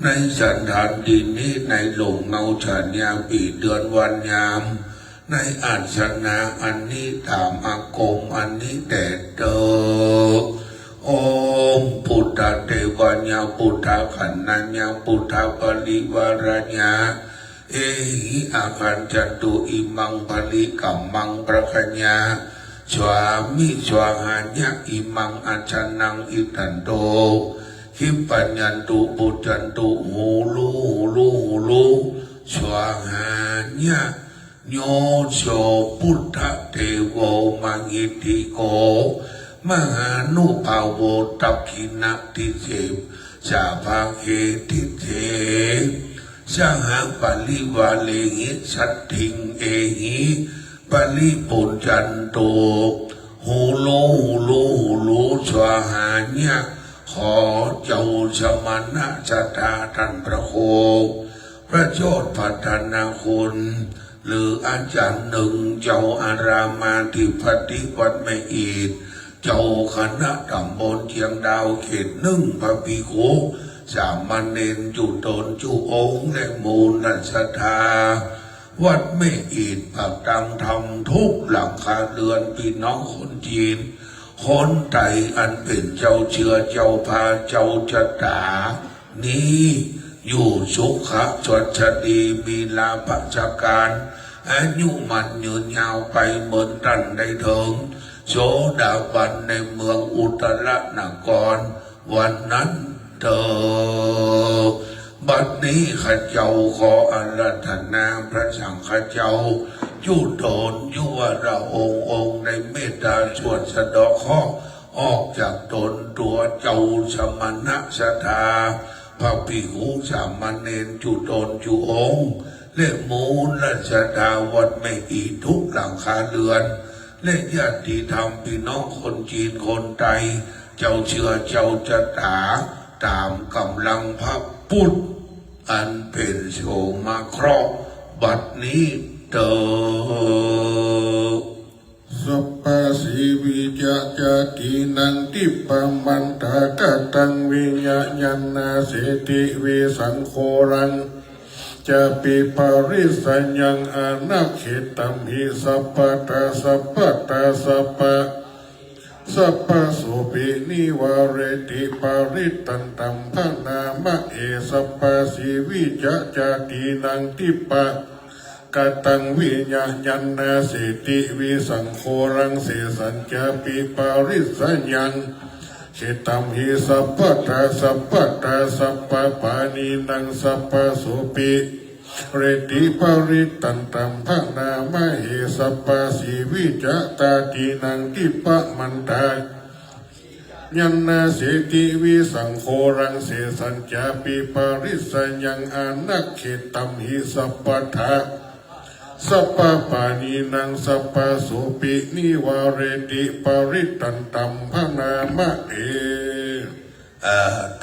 ในสถานที่นี้ในหลงเงาฉันยามปีเดือนวันยามในอาสนะอันนี้ตามอากงอันนี้แต่เติบองค์พุทธเทวญาพุทธขันนัญญาพุทธปริวาราญาเอหิอาคันจัตุอิมังปริกัมมังประคัญญาสวามิสวาหาญะอิมังอัจฉนังอิตันโต คิปปัญญันตุปุจจันตุหูลูหูลูหูลูสวาหาญะโยโสพุทธเทโวมังอิติโกมหานุภาโวตัพขินะติเสสาภาเคติเทสหปลิวาเลหิสัตถิงเอหิปลิปุญจันโตหูโลหูโลหูโลสวาหาญะขอเจ้าสมณะสัตตาท่านพระโคพระโชติพัฒนาคุณหรืออาจารย์หนึ่งเจ้าอารามาธิปติวัดแม่อีดเจ้าคณะตำบลเชียงดาวเขตหนึ่งพระภิกขุสามเณรจุตนจุองค์และมูลนัสธาวัดแม่อีดปักตังทำทุกหลังคาเรือนพี่น้องคนจีนคนไทยอันเป็นเจ้าเชื้อเจ้าพาเจ้าชะตานี้อยู่สุขะชดชดีมีลาภจากการอายุมันยืนยาวไปเหมือนตันได้ถึงโสดาบันในเมืองอุตรนครวันนั้นเธอบัดนี้ข้าเจ้าขออาราธนาพระสังฆเจ้ายุโดนยุวราองค์ในเมตตาชวดสะเดาะเคราะห์ออกจากตนตัวเจ้าสมณะสถาพระภิกขุสามเณรจุตนจุองค์และมูลราชดาวัดไม่อีทุกหลังคาเรือนและญาติธรรมพี่น้องคนจีนคนไทยเจ้าเชื้อเจ้าชะตาตามกำลังพระพุทธอันเป็นโสมาเคราะห์บัดนี้เตอสัพพสิวิจจตินันติปัมมันตากตังวิญญาณนาเสติวิสังโฆรังจะปิปาริสัญญังอนาคิตัมหิสัพพตาสัพพตาสัพพะสัพพะโสปินิวาเรติปาริตันตัมภนามะเอสัพพสิวิจจตินันติปะกตังวิญญาณนาสิติวิสังโฆรังเสสัญจปิปาริสัญญังชิตัมหิสัพพตาสัพพตาสัพพะปานีนังสัพพะโสปิเรติปาริตันตัมภนามะเอสัพพสิวิจตาตินังติปะมันตายันนาเสติวิสังโฆรังเสสัญจปิปาริสัญญังอนักขิตัมหิสัพพทาสัพพะปานีนังสัพพะโสปินิวาเรติปาริตันตัมภนามะเอ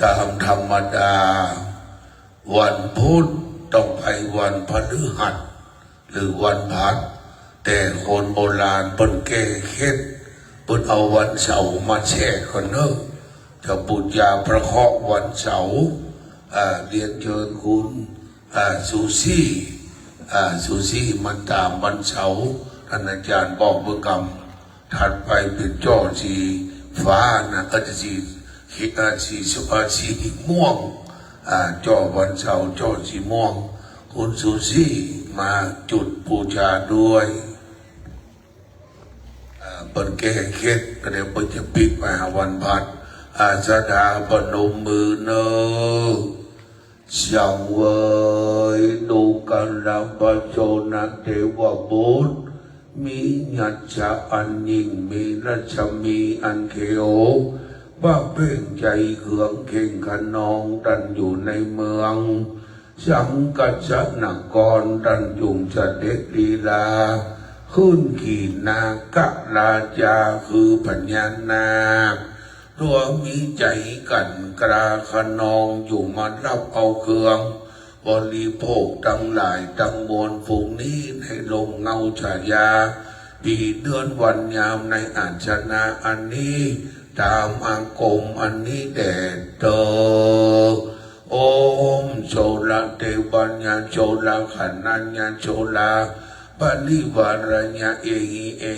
ตามธรรมดาวันพุธต้องไปวันพฤหัสหรือวันพัดแต่คนโบราณเปิ้นแก้เคล็ดเปิ้นเอาวันเสาร์มาแช่คนเนอะจะบูชาพระเคราะห์วันเสาร์เรียนเชิญคุณซูซี่มันตามวันเสาร์ท่านอาจารย์บอกเมื่อกำถัดไปเป็นจ้อสีฟ้านะก็จะสีม่วงจ้อวันเสาร์จ้อสีม่วงคุณซูซี่มาจุดบูชาด้วยเปิดแก้เคล็ดก็เดี๋ยวเปิดจะปิดมาวันพัดสดาปนมมือเนอช่างเวยดูกันลำบโจนะเทวบุตรมีญาชาอันยิ่งมีรัชมีอันเขียวบ้าเพ่งใจเขืองเข่งขนองดันอยู่ในเมืองสังกัจจนกรดันยุงเสด็จลีลาขึ้นขี่นากะราชาคือปัญญานาตัวมีใจกันกราขนองอยู่มารับเอาเครื่องบริโภคทั้งหลายทั้งมวลฝูงนี้ในลมเงาฉายาปีเดือนวันยามในอาชนาอันนี้ตามอากมอันนี้แดดเตอโอมโชลาเทวัญญาโชลาขันนัญญาโชลาปลิวารัญญาเอ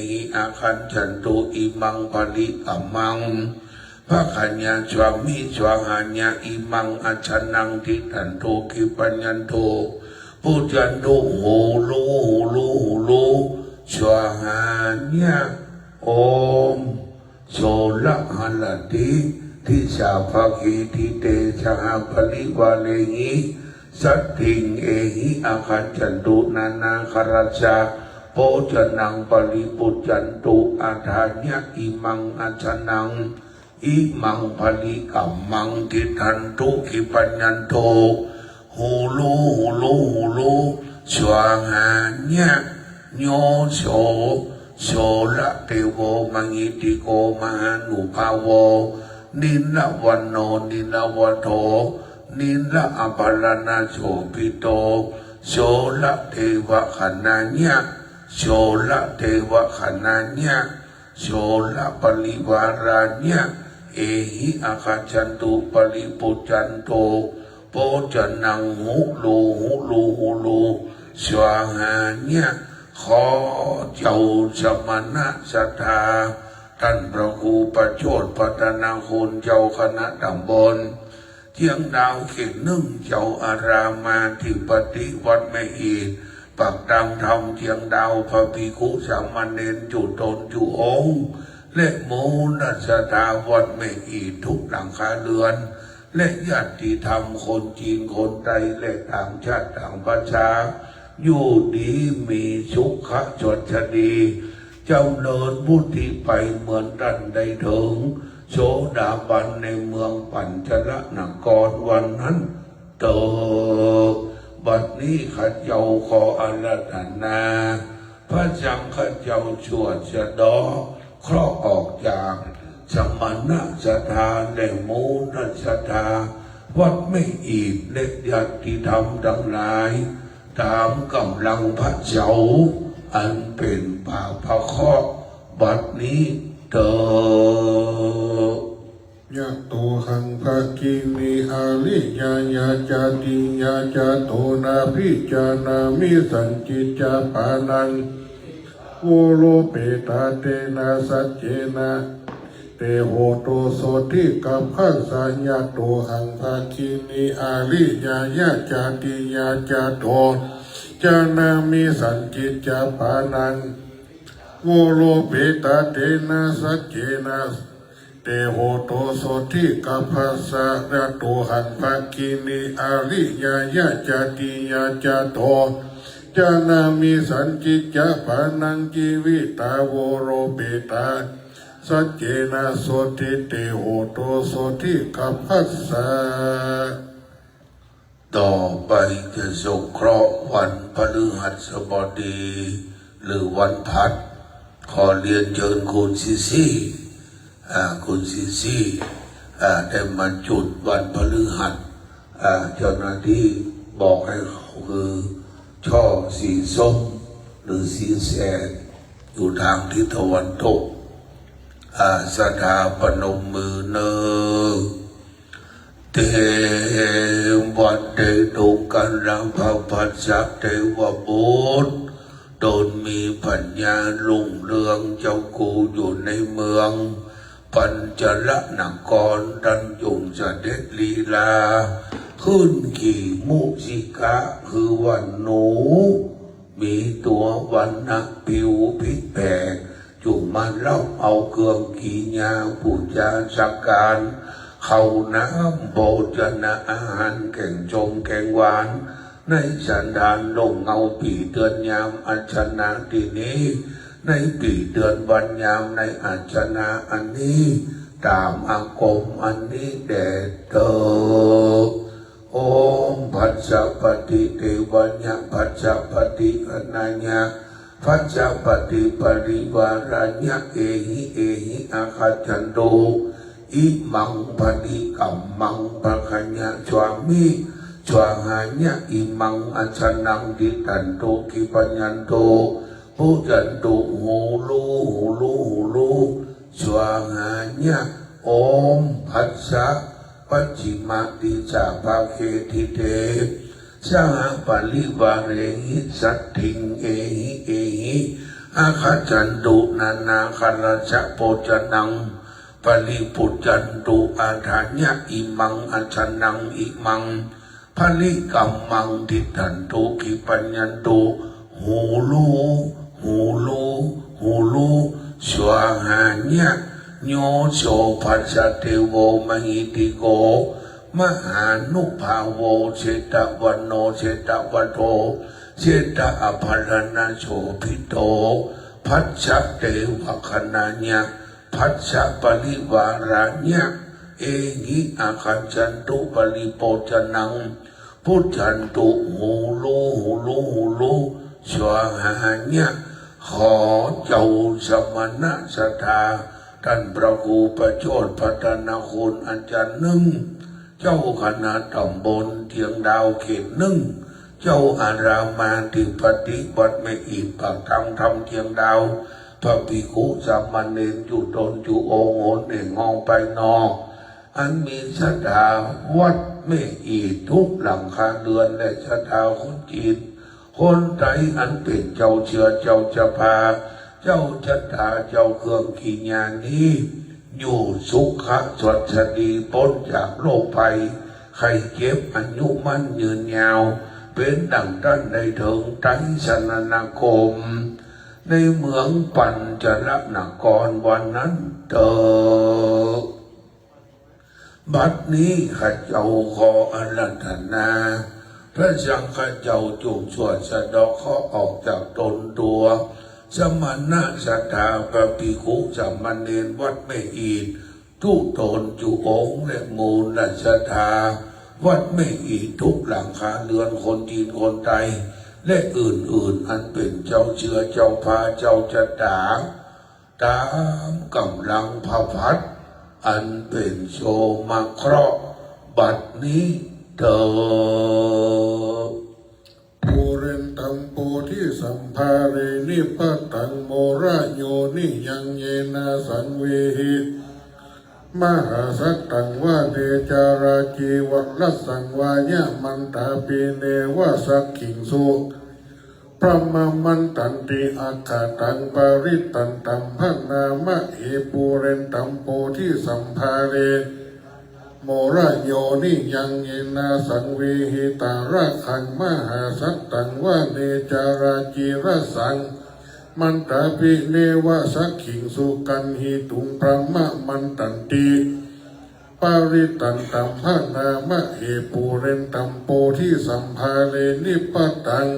หิอาคันจันตุอิมังปลิกัมมังพระขัญญาสวามิสวาหัญญาอิมังอัชนังทิตันโตกิปัญญันโตปุจจันโตโหโลสวาหัญญาโอมโสละหันติ ทิชาภาคีทิเตชะปริวาเลหิสัตถิงเอหิอาคัจจันตุนานาคาราชาโพจนังปริปุจจันตุอาทาญะอิมังอัจฉนังอิมังภลิกัมมังทิทันตุขิปัญญันโตหูลูหูลูหูลูสวางาญะโยโสโสละเทโวมังอิติโกมหานุภาวนิละวันโนนิละวันโทนิละอภรณาโสภิโตโสละเทวะขณาญะโสละเทวะขณาญะโสละปริวาราญะเอหิอาคาจันตุปริปุจจันโตโพจนังหุลูหุลูหุลูสวางาญะขอเจ้าสมณะสัทธาท่านพระครูประโชติพัฒนาคุณเจ้าคณะตำบลเชียงดาวเขตหนึ่งเจ้าอารามาธิปติวัดแม่อีปักตามธรรมเชียงดาวพระภิกขุสามเณรจุตนจุองค์และโมนัสดาวัดแม่อีทุกหลังคาเรือนและญาติธรรมคนจีนคนไทยและต่างชาติต่างประชาอยู่ดีมีสุขจดชดีเจ้าเนินบุตรีไปเหมือนดันได้ถึงโสดาบันในเมืองปัญจลนครวันนั้นเติบบัดนี้ข้าเจ้าขออาราธนาพระจังข้าเจ้าชวดชะดอเคราะห์ออกจากสมณะศรัทธาและโมนัสศรัทธาวัดไม่อีกและญาติธรรมทั้งหลายตามกำลังพระเจ้าอันเป็นป่าพระเคราะห์บัดนี้เติบยะโตหังภะคิมิอาลิยายาจาติยาจาโตนาพิจานามิสัญจิจาปานังโวโลเปตาเตนะสัจเจนะเตโหโตโสติกัปขัสสัญญาโตหังภะคิมิอาลิยายาจาติยาจาโตจานามิสัญจิจาปานังโวโลเปตาเตนะสัจเจนะเตโหโตโสติกัปขัสสัญญาโตหังภะคิมิอาลิยายาจาติยาจาโตจานามิสัญจิจาปานังจีวิตาโวโรเปตาสัจเจนะโสติเตโหโตโสติกัปขัสสะต่อไปจะสงเคราะห์วันพฤหัสบดีหรือวันพัดขอเรียนเชิญคุณซิซี่คุณซิซี่ได้มาจุดวันพฤหัสเจ้าหน้าที่บอกให้เขาคือช่อสีส้มหรือสีแสดอยู่ทางทิศตะวันตกสถาปนมมือเนอเทวัดเตตุกันรังพระพัสสะเทวบุตรโดนมีปัญญาลุ่งเรืองเจ้ากูอยู่ในเมืองปัญจลนครดันยงเสด็จลีลาขึ้นขี่มุสิกะคือวันหนูมีตัววันนักผิวพิษแปลกจุมาเล่าเอาเครื่องกีญาปูจาสักการเข้าน้ำโภชนะอาหารแก่งชมแก่งหวานในสันดานลงเงาปีเดือนยามอัชนาที่นี้ในปีเดือนวันยามในอัชนาอันนี้ตามอากมอันนี้แด่เธอโอมภัสสะปฏิเทวัญญะภัสสะปฏิอนัญญะภัสสะปฏิปริวารัญญะเอหิอาคัจจันโตอิมังปฏิกัมมังปะคัญญะสวามิสวาหาญะอิมังอัชนังดิตันโตกิปัญญันโตปุจันโตโหลูหูลูหูลูสวาหาญะโอมภัสสะปัจฉิมาติจาภาเคทิเตสหปริวาเรหิสัตถิงเอหิอาคัจจันตุนานาคาราชโพจนังปริปุจจันตุอาทาญะอิมังอัชนังอิมังภลิกัมมังทิทันตุกิปัญญันตุหูลูหูลูหูลูสวาหาญะ โยโสภัสสะเทโวมหิติโกมหานุภาโวเชตวันโนเชตวัโตเชตอภรณโสภิโตพัสสะเทวคณาญะพัสสะปริวาราญะเอหิอาคัจจันตุปริโภชนังพุทธันตุหูลูหูลูหูลูสวาหาญะขอเจ้าสมณะสัทธาท่านพระครูประโชติพัฒนาคุณอาจารย์หนึ่งเจ้าคณะตำบลเทียงดาวเขตหนึ่งเจ้าอารามาธิปฏิบัติไม่อิดปากทำเทียงดาวพระภิกขุสามเณรจุตนจุโอโหนเององไปนออันมีศรัทธาวัดไม่อีทุกหลังคาเรือนและศรัทธาคนจีนคนไทยอันเป็นเจ้าเชื้อเจ้าจะพาเจ้าจัตตาเจ้าเครื่องขีญานี้อยู่สุขะสวัสดีพ้นจากโรคภัยใครเจ็บอายุมั่นยืนยาวเป็นดังท่านได้ถึงไตรสนนาคมในเมืองปัญจลนครวันนั้นเถิดบัดนี้ข้าเจ้าขออาราธนาพระสังฆเจ้าจงสวดสะเดาะเคราะห์ออกจากตนตัวสมณะสัทธาพระภิกขุสามเณรวัดไม่อีดทุกตนจุองค์และมูลและศรัทธาวัดไม่อีดทุกหลังคาเรือนคนจีนคนไทยและอื่นๆอันเป็นเจ้าเชื้อเจ้าพาเจ้าจัตตาตามกำลังพระพัฒน์อันเป็นโชมาเคราะห์บัดนี้เถิดปุเรนตัมโปธิสัมภาเรนิปัตตังโมระโยนิยังเยนะสังเวหิมหาสัตตังวะเดจาราจีวัลสังวายะมันตาปีเนวะสักขิงสุพระมมันตันติอาคาตังปาริตันตัมพันนามะเอปุเรนตัมโปธิสัมภาเรโมระโยนิยังเยนะสังเวหิตาระขังมหาสัตตังวะเนจาราจีระสังมันตาปิเนวะสักขิงสุกันหิตุงพระมะมันตันติปาริตันตัมภานามะเอปุเรนตัมโปธิสัมภาเรนิปัตตัง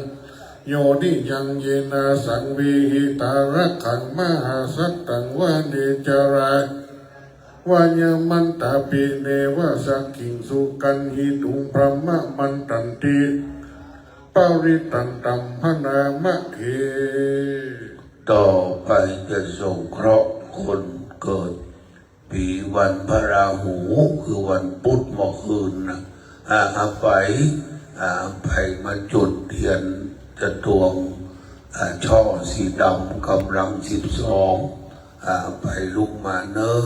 โยนิยังเยนะสังเวหิตาระขังมหาสัตตังวะเนจาราวายมันตาปิเนวะสักขิงสุกันหิตุงพระมะมันตันติปาริตันตัมภานามะเอต่อไปจะส่งเคราะห์คนเกิดปีวันพระราหูคือวันพุธเมื่อคืนนะไปมาจุดเทียนจะตวงช่อสีดำกำลัง12ไปลุกมาเนอ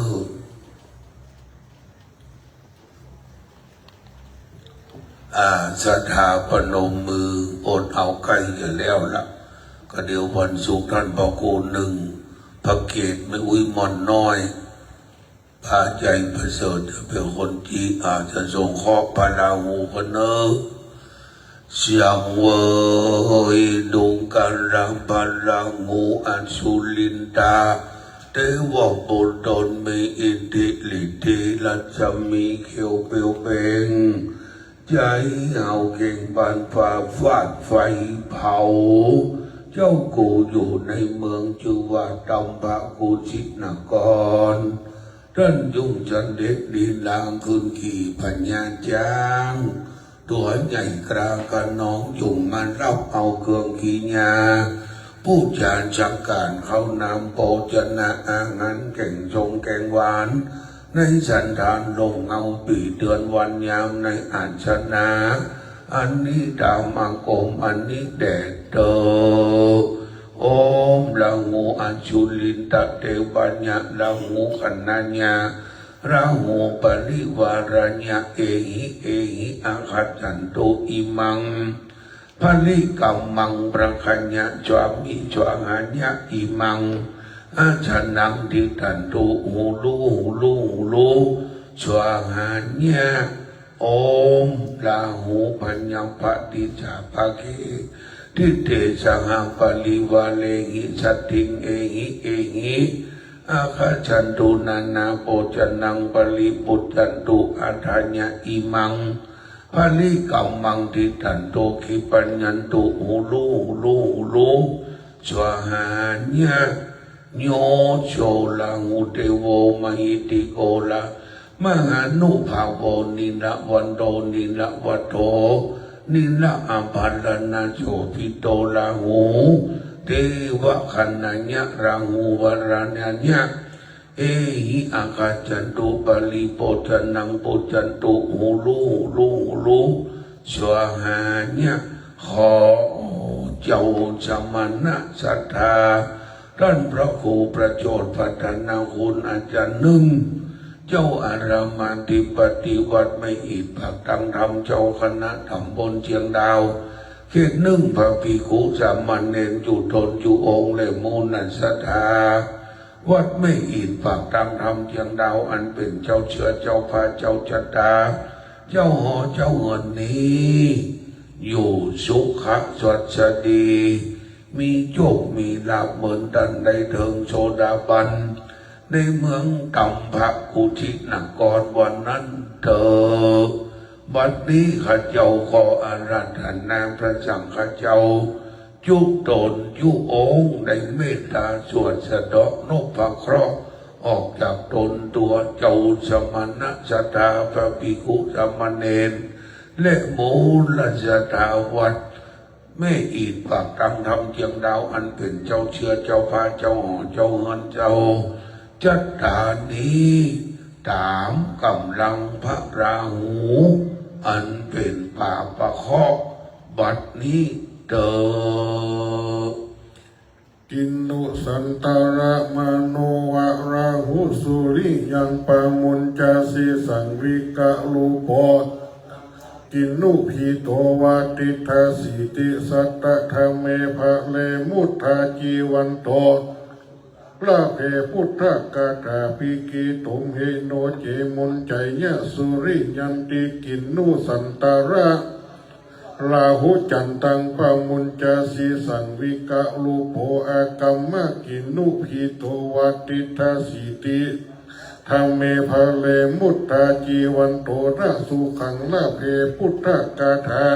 ศรัทธาปนมมืออดเอาใกล้จะแล้วล่ะก็เดี๋ยววันศุกร์ท่านพระโกหนึ่งพระเกศไม่อุ้ยมอนน้อยพระใจประเสริฐจะเป็นคนที่อาจจะส่งข้อพระราหูกันเนอเสียงเวยดุงกันรังพระราหูอันสุลินตาเทวบุตรตนมีอิทธิฤทธิและจะมีเขียวเปลวเปงใจเอาเก่งบานฝ่าฟาดไฟเผาเจ้ากูอยู่ในเมืองชื่อว่าตำบะกูชินกรท่านยุ่งจันเด็กดีลางคืนขี่ปัญญาจ้างตัวใหญ่กรากันน้องยุ่งมันรับเอาเครื่องขี่ยาผู้จานชักการเขานำโปจนะอาหารแก่งชงแกงหวานในสันดานลงเงาปีเดือนวันยามในอาชนาอันนี้ดาวมังกรอันนี้แดดเตอโอมละงูอัญชุลินตะเทวัญญะละงูขันนัญญาราหูปริวารัญญะเอหิอาคัจจันโตอิมังพลิกัมมังประคัญญะจวามิจวาหัญญะอิมังอาชนังทิตันตุหูลูจวาหัญญะโอมลาหูปัญญปฏิจาภคีทิเตสังปลิวาเลหิสัตถิงเอหิ อาคาจันตุนานาโปจันนังปริปุตตันตุอัฏฐัญญะอิมังปริกัมมังทิตันโตขิปัญญันตุหูลูสวหาญะโยโชลังอุเทโวมหิติโกละมหานุภาโวนิละวันโตนิละวัตโตนิละอัมพัลนาโชปิโตละหูเทวะขันนัญญะรังหูวรานัญญะเอหิอากาจันตุปลิโปจันนังโปจันตุหูลูสวหาญะขอเจ้าสมณะศรัทธาท่านพระครูประโชดพัฒนาคุณอาจารย์หนึ่งเจ้าอารามานที่ปฏิวัติไม่อิดผักตังธรรมเจ้าคณะตำบลเชียงดาวเขตหนึ่งพระภิกขุสามเณรจุตนจุองค์และมูลนันศรัทธาวัดไม่อิดผักตังธรรมเชียงดาวอันเป็นเจ้าเชื้อเจ้าพาเจ้าชะตาเจ้าหอเจ้าเงินนี้อยู่สุขสวัสดีมีโชคมีลาภเหมือนดันได้เถิงโสดาบันในเมืองกัมพะกุชินกรวันนั้นเถอบัดนี้ข้าเจ้าขออาราธนาพระสังฆเจ้าจุตนจุองค์ได้เมตตาสวดสะเดาะนพเคราะห์ออกจากตนตัวเจ้าสมณะศรัทธาพระภิกขุสามเณรและมูลศรัทธาวัดแม่อีดปากตังธรรมเชียงดาวอันเป็นเจ้าเชื้อเจ้าพาเจ้าหอเจ้าเงินเจ้าจัตตานี้ตามกำลังพระราหูอันเป็นป่าประคอบบัดนี้เตอกินนุสันตระมโนวะราหุสุริยังปะมุญจาสีสังวิกะลูปอกินนุพีโตวาติทาสีติสัตตะธรรมเมภะเลมุทธาจีวันโตพระเพพุทธกาถาปิกิตุมเหโนเจมุนใจยะสุริยันติกินนุสันตระราหุจันตังปะมุญจาสีสังวิกะลูโภอากัมมะกินนุพีโตวาติทาสีติธรรมเมภะเลมุตตาจีวันโตระสุขังละเพพุทธกาถา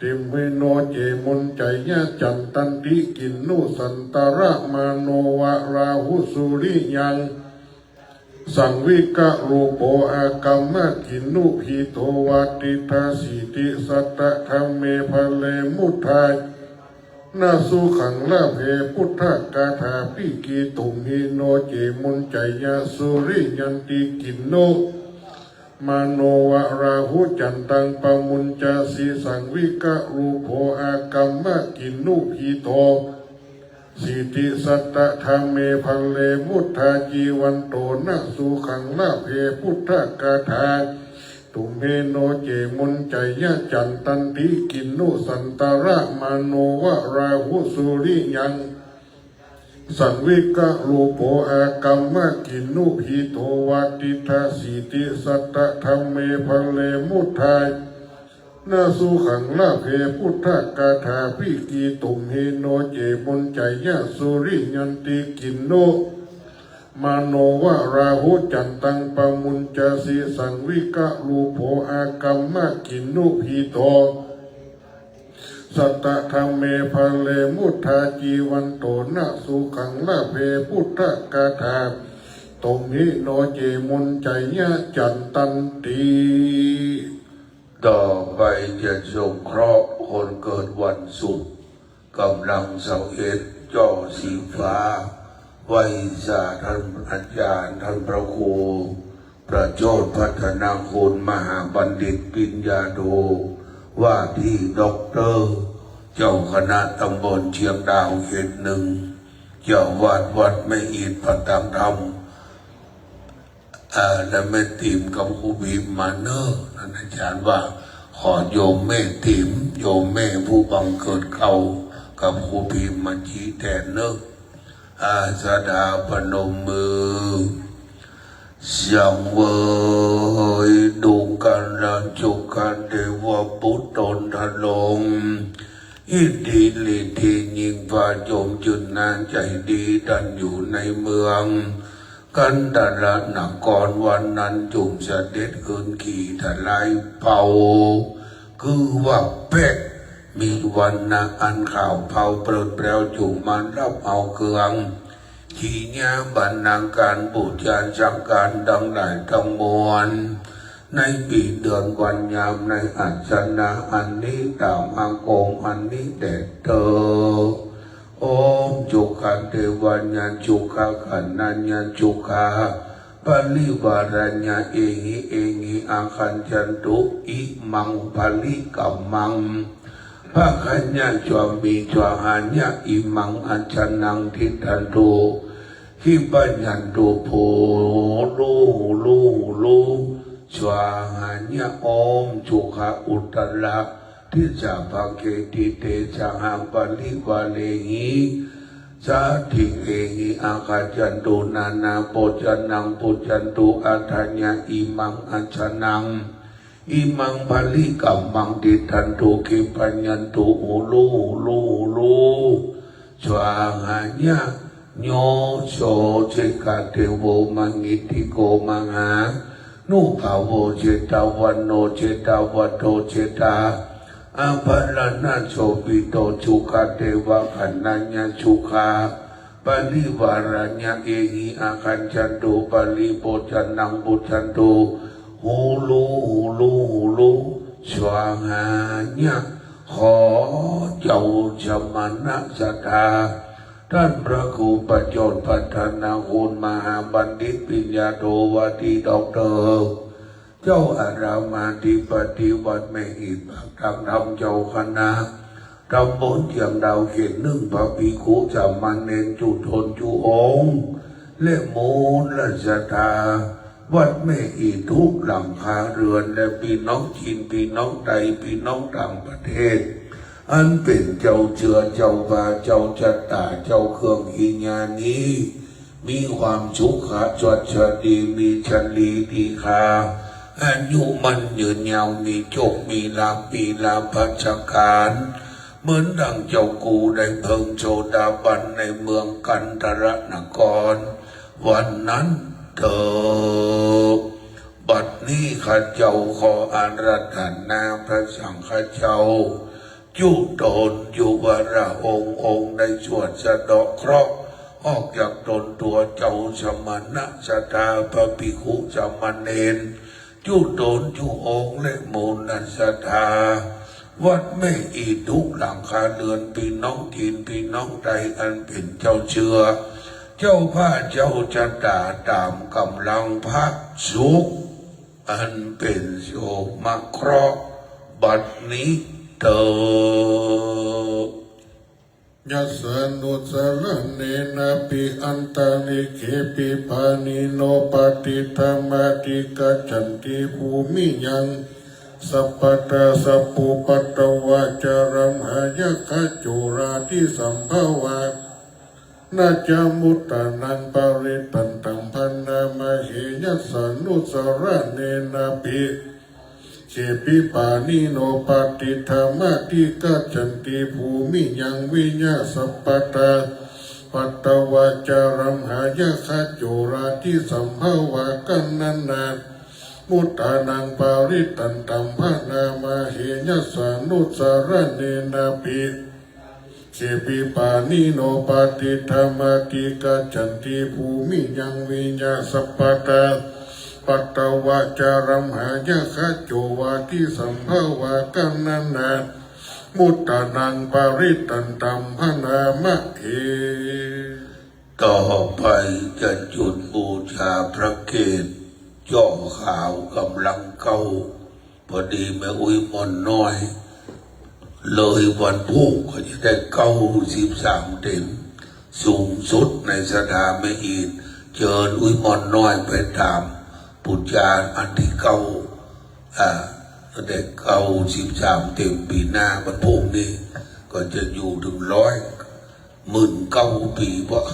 ติมเวโนเจมุนใจยะจันตันติกินนุสันตระมโนวะราหุสุริยังสังวิกะรูปโภอากัมมะกินนุพีโตวัติทาสีติสัตตะธรรมเมภะเลมุทธานาสุขังละเพพุทธกาถาปิกิตุมหิโนเจมุนใจยะสุริยันติกินโนมโนวะราหุจันตังปะมุญจาสีสังวิกะรูปโภอากัมมะกินนุพีโตสิติสัตตะธรรมเมภะเลมุทธาจีวันโตนะสุขังละเพพุทธกาถาตุมเมโนเจมุนใจยะจันตันติกินนุสันตระมโนวะราหุสุริยังสังวิกะรูปโภอากัมมะกินนุพีโตวัติทาสีติสัตตะธรรมเมภะเลมุทธานาสุขังละเพพุทธกาถาปิกิตุมเหโนเจมุนใจยะสุริยันติกินโนมโนวะราหุจันตังปะมุญจาสีสังวิกะรูปโภอากัมมะกินนุพีโตสัตตะธรรมเมภะเลมุทธาจีวันโตนะสุขังละเพพุทธกาถาตมหิโนเจมุนใจยะจันตันติต่อไปจะสงเคราะห์คนเกิดวันศุกร์กำลัง21จอสีฟ้าไหว้สาท่านอาจารย์ท่านพระครูประโชดพัฒนาคุณมหาบัณฑิตปิญญาโทว่าที่ด็อกเตอร์เจ้าคณะตำบลเชียงดาวเขตหนึ่งเจ้าวาดวัดไม่อิดประตังธรรมและแม่ติมกับครูบีมมาเนอร์ท่านอาจารย์ว่าขอโยมแม่ติมโยมแม่ผู้บังเกิดเก่ากับครูบีมมาชี้แทนเนอร์อาสดาพนมมือสังเวยดูกันรันจุกันเทวปุตตนทลง อิดีลิทียิงพาโยมจุนนานใจดีดันอยู่ในเมืองกันดาละนครวันนั้นจุมเสด็จขึ้นขี่ทลายเป่าคือว่าเป็ดมีวันนาอันข่าวเผาเปลิดเปล่าจุมมันรับเอาเครื่องขี่ญาบันนางการบูชาจักการดังหลายทั้งมวลในปีเดือนวันยามในอัศนาอันนี้ตามอังโกงอันนี้แด่เธอโอมจุขันเทวันญาจุขาขันนัญญาจุขาปาลิวารัญญาเอหิอาคันจันตุอิมังปาลิกัมมังพระขัญญาจวมีจวหัญญาอิมังอัญชนังทิทันตุหิปัญญันตุโพลูสวาหัญญาโอมจุขาอุตตระทิจาภเกติเตจาหังปลิวาเลหิสาธิเอหิอาคาจันตุนานาโปจันนังปุจันตุอัฏฐัญญาอิมังอัญชนังอิมังปลิกัมมังติทันตุขิปัญญันตุโอลูสวาหัญญาโยโสเจกะเทโวมังอิติโกมังหานุภาโวเจตาวันโนเจตาวัตโตเจตาอาภรณะโสปิโตจุขะเทวะขันนัญญจุขาปลิวารัญญาเอหิอาคันจันตุปลิโปจันนังปุจันตุหูลูสวาหาญะขอเจ้าชมนะสัทธาท่านพระครูประโจทย์พัฒนาคุณมหาบัณฑิตปิญญาโทวาทีด็อกเตอร์เจ้าอารามาธิปฏิวัติไม่อิดปากทางธรรมเจ้าคณะตำบลเชียงดาวเขต1พระภิกขุสามเณรจุทนจุองค์และมูลราชธาวัดแม่อีทุกหลังคาเรือนและพี่น้องจีนพี่น้องไทยพี่น้องต่างประเทศอันเป็นเจ้าเชื้อเจ้าบาเจ้าจัตตาเจ้าเครื่องอิญญานี้มีความสุขจดเฉดีมีชันลีดีคาอายุมันยืนยาวมีโชคมีลาภปีลาภัชการเหมือนดังเจ้ากูได้เพิ่งโชดาบันในเมืองกันทรนครวันนั้นเธอบัดนี้ข้าเจ้าขออาราธนาพระสังฆเจ้าจุตนอยู่วราองค์ได้สวดสะเดาะเคราะห์ออกจากตนตัวเจ้าสมณะสตาพระภิกขุสามเณรจุตนจุองค์และมูลนัสธาวัดไม่อีทุกหลังคาเรือนพี่น้องจีนพี่น้องไทยอันเป็นเจ้าเชื้อเจ้าพระเจ้าชะตาตามกำลังพระสุขอันเป็นโสมเคราะห์บัดนี้เธอ ยัสสานุสารเนนะปิอันตาลิเขปิปานิโนปฏิธรรมติกัจจันติภูมิยังสัพพตาสัพพุปัตตวะจารัมหายะขจุราทิสัมภวะนาจามุตตานังปริตันตังพันนามเหยัสสานุสารเนนะปิเจปิปานิโนปฏิธรรมติกัจจันติภูมิยังวิญญาสัพพตาปัตตวะจารัมหายะขจุราทิสัมภวะกันนันนามุตตานังปาริตันตัมภานามาเหยัสสานุสารเนนะปิเจปิปานิโนปฏิธรรมติกัจจันติภูมิยังวิญญาสัพพตาปัตตวะจารัมหายะขจุวาทิสัมภวะกันนันนามุตตานังปาริตันตัมภานามะเหต่อไปจะจุดบูชาพระเกศย่อขาวกำลังเก่าพอดีแม่อุ้ยมนน้อยเลยวันพุ่งเขาจะได้93 เต็มสูงสุดในสถานไม่อีกเชิญอุ้ยมนน้อยไปตามปุจจาอันที่ได้93 เต็มปีหน้าวันพุ่งนี้ก็จะอยู่ถึง119 ปีเพราะ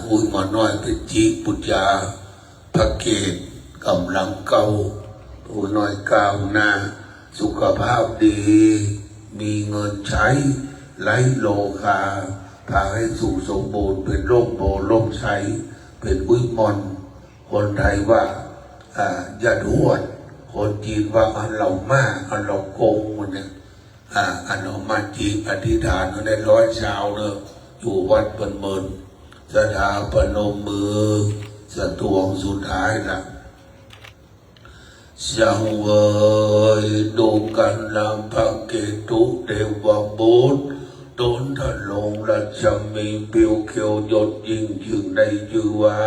อุ้ยมนน้อยเป็นจีปุจจาพระเกศกำลังเก่าผู้น้อยก้าวหน้าสุขภาพดี มีเงินใช้ไร้โลคาพาให้สู่สมบูรณ์เป็นร่มโพร่มใสเป็นวิมลคนไทยว่าอย่าดวดคนจีนว่าอันเรามาอันเราโกงมันเนี่ยอันเรามาจีอธิษฐานได้100 ชาวเนอะอยู่วัดเป็นเมินสถาปนมมือสะตวงสุดท้ายละสังเวยดูกันลำพระเกตุเทวบุตรต้นทะลงราชมีเปียวเขียวหยดยิ่งยืงได้ยือว่า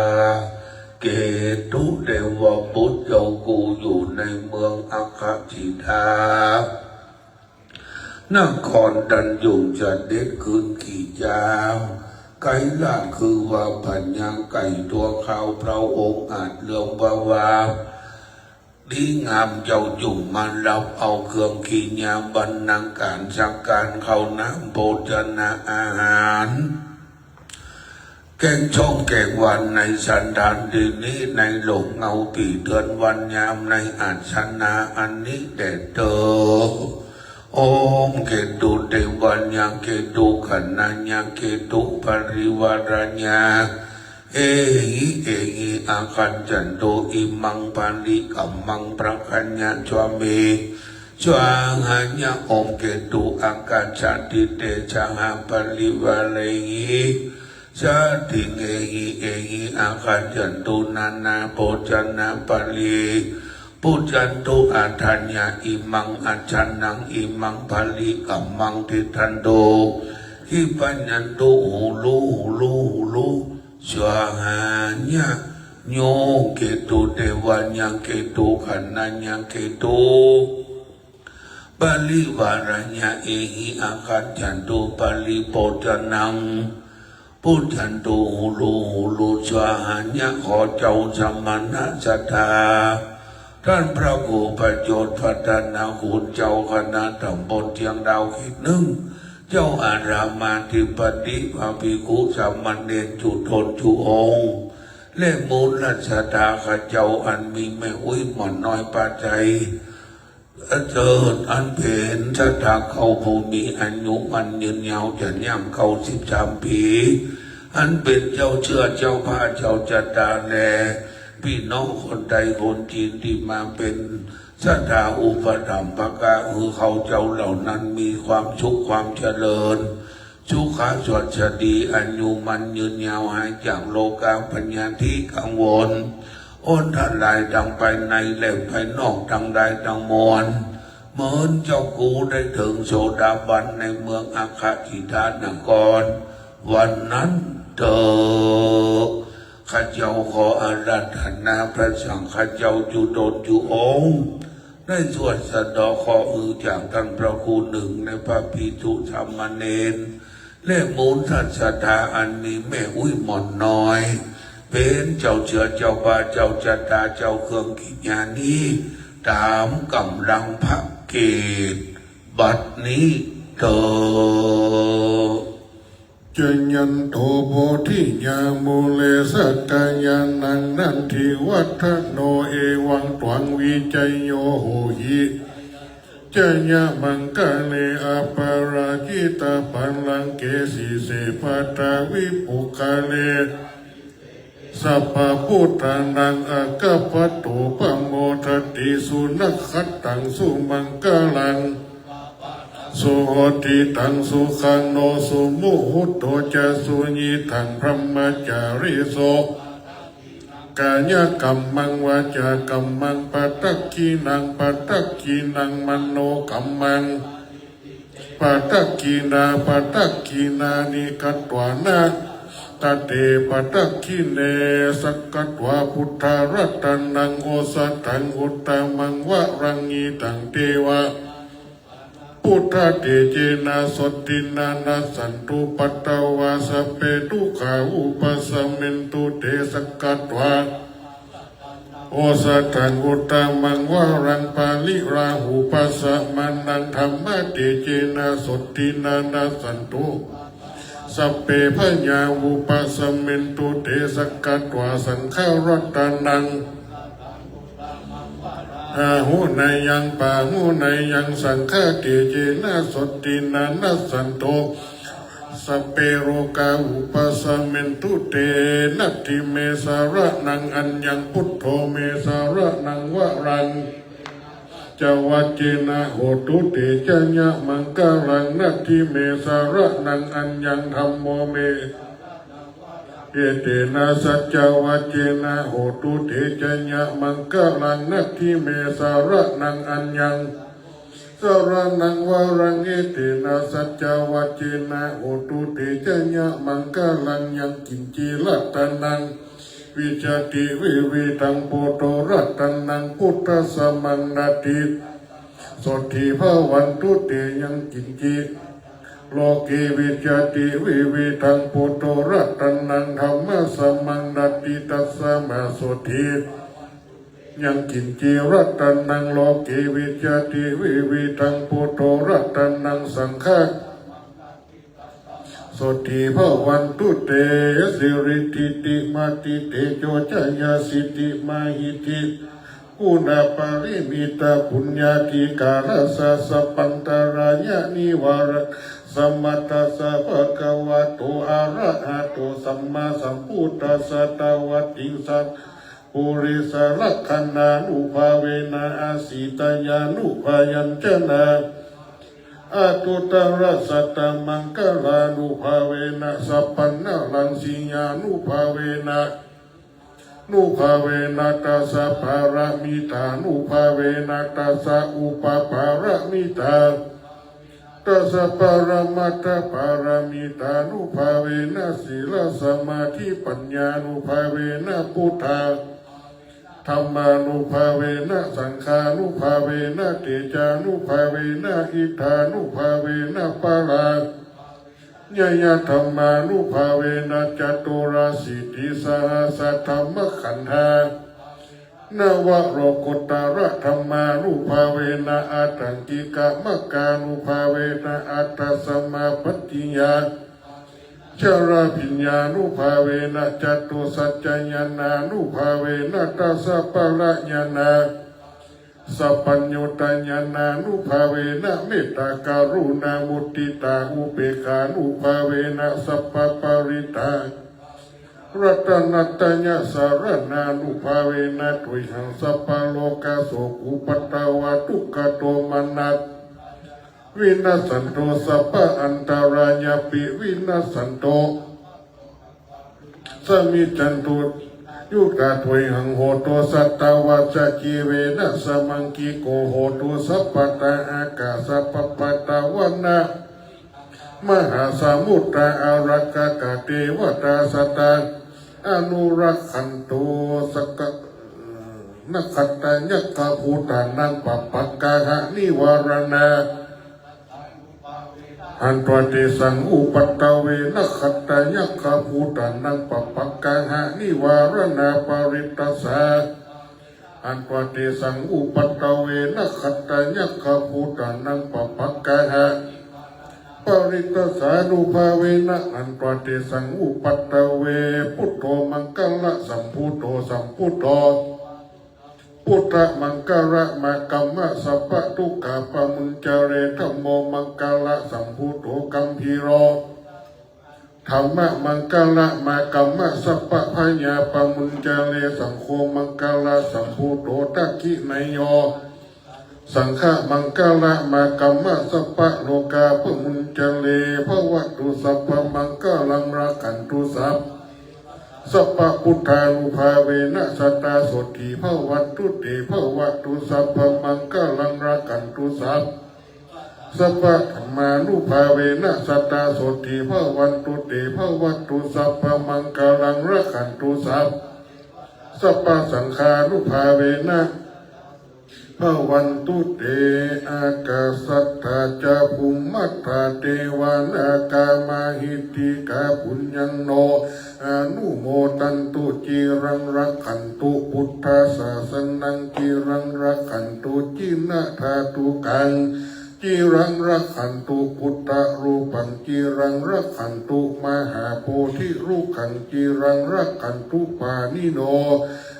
เกตุเทวบุตรเจ้ากูอยู่ในเมืองอัคชิธานครดันยุงจะเด็ดคืนกี่เจ้าไก่ล้านคือว่าพันยางไก่ตัวข้าวพระองค์อาจเลืองวาดีงามเจ้าจุ่มมันรับเอาเครื่องขีญาบรรณาการสักการเข้าน้ำโภชนาอาหารแกงช่องแกงวันในสันดานดีนี้ในหลงเงาปีเดือนวันยามในอาชนาอันนี้แด่เตอโอมเกตุเทวันยังเกตุขันนัญยังเกตุปริวารญาเอหิอาคันจันโตอิมังปันติกัมมังประคัญญาจวเมจวางหัญญาอมเกตุอาการจันติเตชะหาปริวารหิชาติเอหิอาคันจันโตนานาโพจนาปลีปุจันตุอาทัญญาอิมังอาชันนังอิมังปลีกัมมังทิทันโตหิปัญญันตุหูลูสวาหาญะโยเกตุเทวันยังเกตุขันนัญยังเกตุปลีวารัญญาเอหิอาคันจันตุปลีโพจนังปุจันตุหูลูสวาหาญะขอเจ้าสมณะสัทธาท่านพระครูประโยชน์พัฒนาคุณเจ้าคณะตำบลเชียงดาวเขตหนึ่งเจ้าอารามาธิปติพระภิกขุสามเณรจุทนจุองค์และมูลราชดาข้าเจ้าอันมีแม่อุ้ยหม่อนน้อยปัจจัยเจิดอันเพนชะตาเขาผู้มีอายุมันยืนยาวจะย่ำเข้า13 ปีอันเป็นเจ้าเชื่อเจ้าพาเจ้าจัตตาแลพี่น้องคนไทยคนจีนที่มาเป็นศรัทธาอุปถัมภกะคือเขาเจ้าเหล่านั้นมีความสุขความเจริญสุขาสวัสดีอายุมันยืนยาวหายจากโลกาปัญญาที่กังวลอ้นทลายดังไปในและภายนอกดังใดดังมวลเหมือนเจ้ากูได้ถึงโสดาบันในเมืองอาคาธิธานครวันนั้นเธอข้าเจ้าขออาราธนาพระสังฆเจ้าจุดนจุองค์ได้สวดสะเดาะขอจากท่านพระครูหนึ่งในพระภิกษุสามเณรและมูลทัศธาอันมีแม่อุ้ยหม่อนน้อยเป็นเจ้าเชื้อเจ้าป่าเจ้าจัตตาเจ้าเครื่องกิญานี้ตามกำลังพระเกศบัดนี้เธอจัญญันโตโพธิญาโมเลสักกายานังนันทิวัฒโนเอวังตวังวิจัยโยโหหิจัญญมังกะเลอปาราจิตาปันลังเกสีเสปัตาวิปุกะเลสัพพพุทธานังอากาปโตปโมทติสุนัขขัตตังสุมังกะลังสุโหติตังสุขังโนสุมุหุตโตจะสุญิทังพระมจาริโสกายกรรมังวาจากรรมังปัตตคีนังปัตตคีนังมโนกรรมังปัตตคีนานิกัตวานะตเตปัตตคีเนสักกัตวาพุทธารัตนังโอสัตังอุตตมังวะรังงีตังเทวะพุทธเตเจนะสตินานาสันตุปัตตวาสเปตุขาอุปสมินตุเตสกัตวาโอสัตังอุตตมังวะรังปาลิราหูปัสสะมานังธรรมะเตเจนะสตินานาสันตุสัพเพพญาอุปสมินตุเตสกัตวาสังฆรัตนัง อาหูนายยังปาหูนายยังสังฆาติเจนะสดตินานัสสันโตสเปโรกาอุปสเมนตุเตนัตถิเมสาระนังอัญญังพุทโธเมสาระนังวะรังจวัจเจนะโหตุเตจญะมังกรังนัตถิเมสาระนังอัญญังธัมโมเมเอเตนะสัจจวัจเจนะโหตุเตจญะมังกรังนัตถิเมสาระนังอัญญังสารนังวารังเอเตนะสัจจวัจเจนะโหตุเตจญะมังกรังยังกินจีรัตนังวิจติวิวิตังโปโตรัตนังพุทธสมังนาติสดทีพระวันตุเตยังกินจีโลกีวิจติวิวิตังโปโตรัตนังธรรมสมังนาติตัสสะมาสดทียังกินจีรัตนังโลกีวิจติวิวิตังโปโตรัตนังสังฆะสติภวันตุเตสิริติติมาติเตโจจยาสิติมาหิติอุณาปาริมิตาปุญญาติกาลสะสปันตรายะนิวารสัมมาตัสสะภะคะวะโตอะระหะโตสัมมาสัมพุทธัสสะตวัตติสัพปุริสลักขณานุภาเวนะอาสิตยานุภายัญจนะอาตุตระสัตตมังกลานุภาเวนะสัพพันนาลังสิญานุภาเวนะนุภาเวนะตัสสะภาระมิตานุภาเวนะตัสสะอุปภาระมิตาตัสสะปรมัตถปารมิตานุภาเวนะศีลสมาธิปัญญานุภาเวนะพุทธาธรรมานุภาเวนะสังฆานุภาเวนะเตจานุภาเวนะอิทานุภาเวนะปาราญญาธรรมานุภาเวนะจตุราสิติสหสัทธรรมขันธานวโรกุตระธรรมานุภาเวนะอาตังกิกะมะกานุภาเวนะอัตตสมาปฏิญาชราพิญญานุภาเวนะจตุสัจจญาณานุภาเวนะตัสสะปะระญาณาสัพพัญญุตญาณานุภาเวนะเมตตาการุณามุติตาอุเบกขานุภาเวนะสัพพะปริตารัตนัตญะสารนานุภาเวนะตุหังสัพพะโลกาโสกุปตตวะทุกขโทมานัสวินาสันโตสัพพะอันตรายาปิวินาสันโตสมิจันตุยุกาถวยหังโหตุสัตตวัจจีเวนะสมังกิโกโหตุสัพพตาอากาสัพพปตาวันนะมหาสมุทรอารักกะเทวตาสตาอนุรักขันโตสกนักขัตตายักขภูตานังปัปปะกะหะนิวารณาอันตวเตสังอุปัตตเวนะขัตตายักขภูตานังปัปปะกะหะนิวารณาปริตสสะอันตวเตสังอุปัตตเวนะขัตตายักขภูตานังปัปปะกะหะปริตสานุภาเวนะอันตวเตสังอุปัตตเวพุทโธมังกัลละสัมพุทโธสัมพุทโธพุทธมังกระมะกัมมะสัพพะทุกขะปะมุญจเรธัมโมมังกระสัมพุทโธกัมพีโรธรรมะมังกระมะกัมมะสัพพะพยาปะมุญจเรสังโฆมังกระสัมพุทโธตักขิไนโยสังฆมังกระมะกัมมะสัพพะโลกาปะมุญจเรภวัตตุสัพพะมังกลังรักขันตุสัพสัพพะพุทธานุภาเวนะสัตตาโสติภวันตุเตภวัตตุสัพพะมังกลังรักขันตุสัพสัพพะธรรมานุภาเวนะสัตตาโสติภวันตุเตภวัตตุสัพพะมังกลังรักขันตุสัพสัพพะสังฆานุภาเวนะภวันตุเตอากาสัทธาจาภุมมัตถาเทวานากามาหิติกาปุญญังโนอนุโมตันตุจิรังรักขันตุพุทธศาสนังจิรังรักขันตุจินะธาตุกัง จิรังรักขันตุพุทธรูปังจิรังรักขันตุมหาโพธิรูขังจิรังรักขันตุปานิโน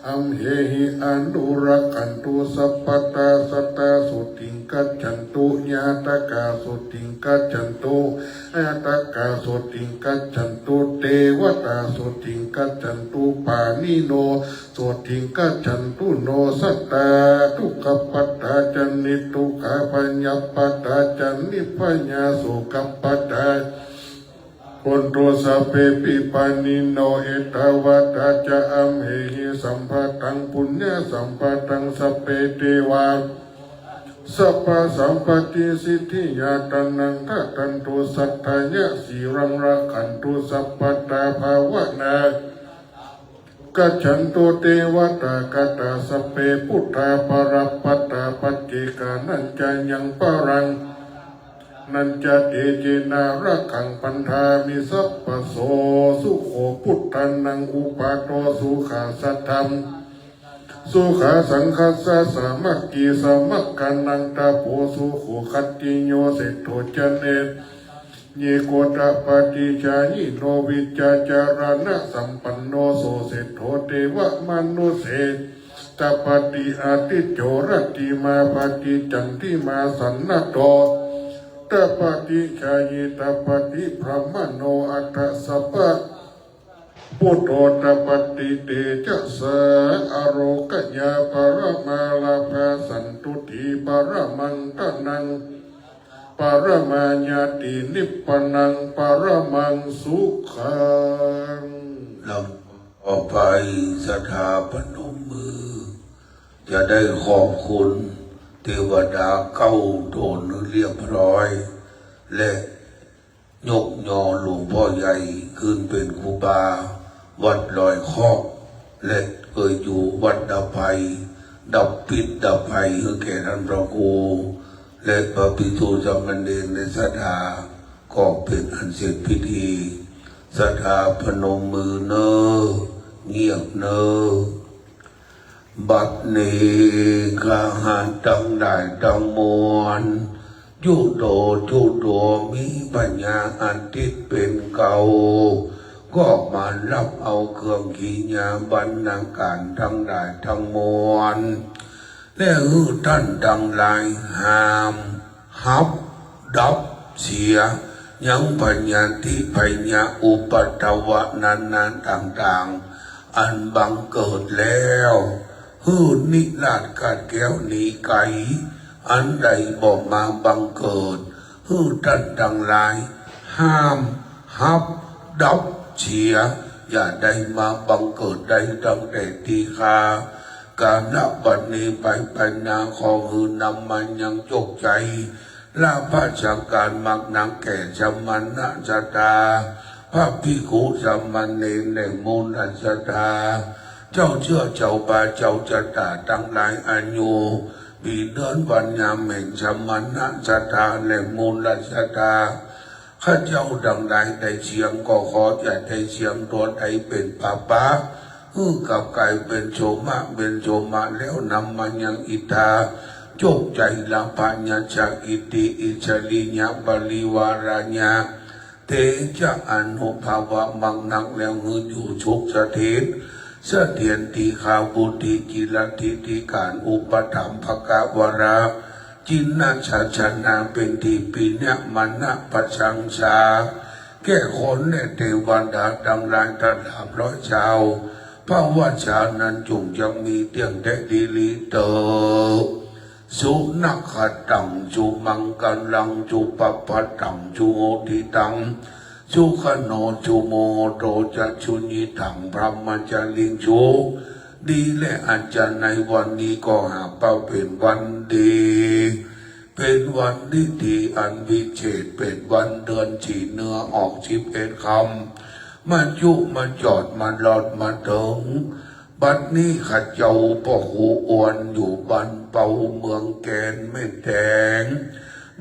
อัมเหหิอันดุรักขันตุสัพพตาสัตตาสุติงกัจฉันตุญาตกาสุติงกัจฉันตุญาตกาสุติงกัจฉันตุเทวตาสุติงกัจฉันตุปานิโนสุติงกัจฉันตุโนสัตตาทุกขปัตตาจันนิทุกขปัญญปัตตาจันนิปัญญาสุขปัตตาปุณโตสัพเพปิปันนิโนเอตวัตาจะอัมเหหิสัมภตังปุญญสัมภตังสัพเพเทวาสัพพสัมปติสิทธิยาตันังทัตันตุสัทธายะสีรังรักขันตุสัพพตาภาวนากัจฉันตุเทวตากตาสัพเพพุทธาปรัปปตาปฏิกานัญจายังปรังนันจะเตเจนารักขังปันธามิสัพพโสสุโขพุทธันังอุปาโตสุขาสัทธัมสุขาสังคัสสะสามัคคีสามัคกันังตาโพสุโขคัตติโยเสโทจันเนเยโกตปฏิชายิโนวิจาจารณะสัมปันโนโสเสโทเทวมนุเสตปฏิอาติโจรติมาปฏิจันติมาสันนโตตปฏิชายิตปฏิพระมโนอัตถสัพพะพุทโธตปฏิเตจะสะอโรกญาปรมาลาภสันตุติปรมังตนังปรมาญาตินิพพานังปรมังสุขังเราออกไปสถาปนมมือจะได้ขอบคุณเทวดาเก้าโดนเรียบร้อยและยกยอหลวงพ่อใหญ่ขึ้นเป็นครูบาวัดลอยคอกและเคยอยู่วัดดับภัยดับพิษดับภัยให้แก่ท่านพระครูและพระภิกษุสามเณรในศรัทธาก็เป็นอันเสร็จพิธีศรัทธาพนมมือเนอเงียบเนอบัดนี้ข้าหารตั้งได้ตั้งมวลจุโดมีปัญญาอันติดเป็นเก่าก็มารับเอาเครื่องขีญาบรรณาการทั้งได้ทั้งมวลและท่านทั้งหลายห้ามหับดับเสียยังปัญญาที่ปัญญาอุปตวะนั้นต่างๆอันบังเกิดแล้วนิราชกาดแก้วนีไก่อันใดบอกมาบังเกิดท่านทั้งหลายห้ามหับดับเสียอย่าได้มาบังเกิดได้ตั้งแต่ที่ข้าการนับบัดนี้ไปปัญญาของนำมันยังจกใจลาภจากการมักนังแก่ชมันนะจตาพระภิกขุสามเณรในมูลอัจตาเจ้าเชื่อเจ้าบาเจ้าจตาตั้งหลายอายุปีเดือนวันยามแห่งชมันนะจตาในมูลอัจตาข้าเจ้าดังใดได้เชียงก็ขออย่าได้เชียงตัวใดเป็นป่าป้ากับไก่เป็นโชมะแล้วนำมันยังอิทาโจกใจละปัญญาจากอิติอิจลิญาบาลิวาราญาเตจะอนุภาวะมังนักแล้วเงินอยู่ชุกสถิตเสถียรติขาบุติจิรติติการอุปถัมภกวราจินนาชนะเป็นที่ปีเนมันนะปัจฉังชาแก่คนในเทวดาดังรายตลาบร้อยชาวพระวชานั้นจงยังมีเตียงแดดีลิเตอสุนักขัดตังจุมังกันลังจุปปัตตังจุโอติตังจุขโนจุโมโตจะชุนิตังพระมัจจลิงจุดีและอาจารย์ในวันนี้ก็หาเป้าเป็นวันดีเป็นวันที่ดีอันวิเศษเป็นวันเดือนฉีเนื้อออก11 คำมายุมาจอดมาหลอดมาเถิงบัดนี้ข้าเจ้าพ่อหูอวนอยู่บ้านเป่าเมืองแกนไม่แดง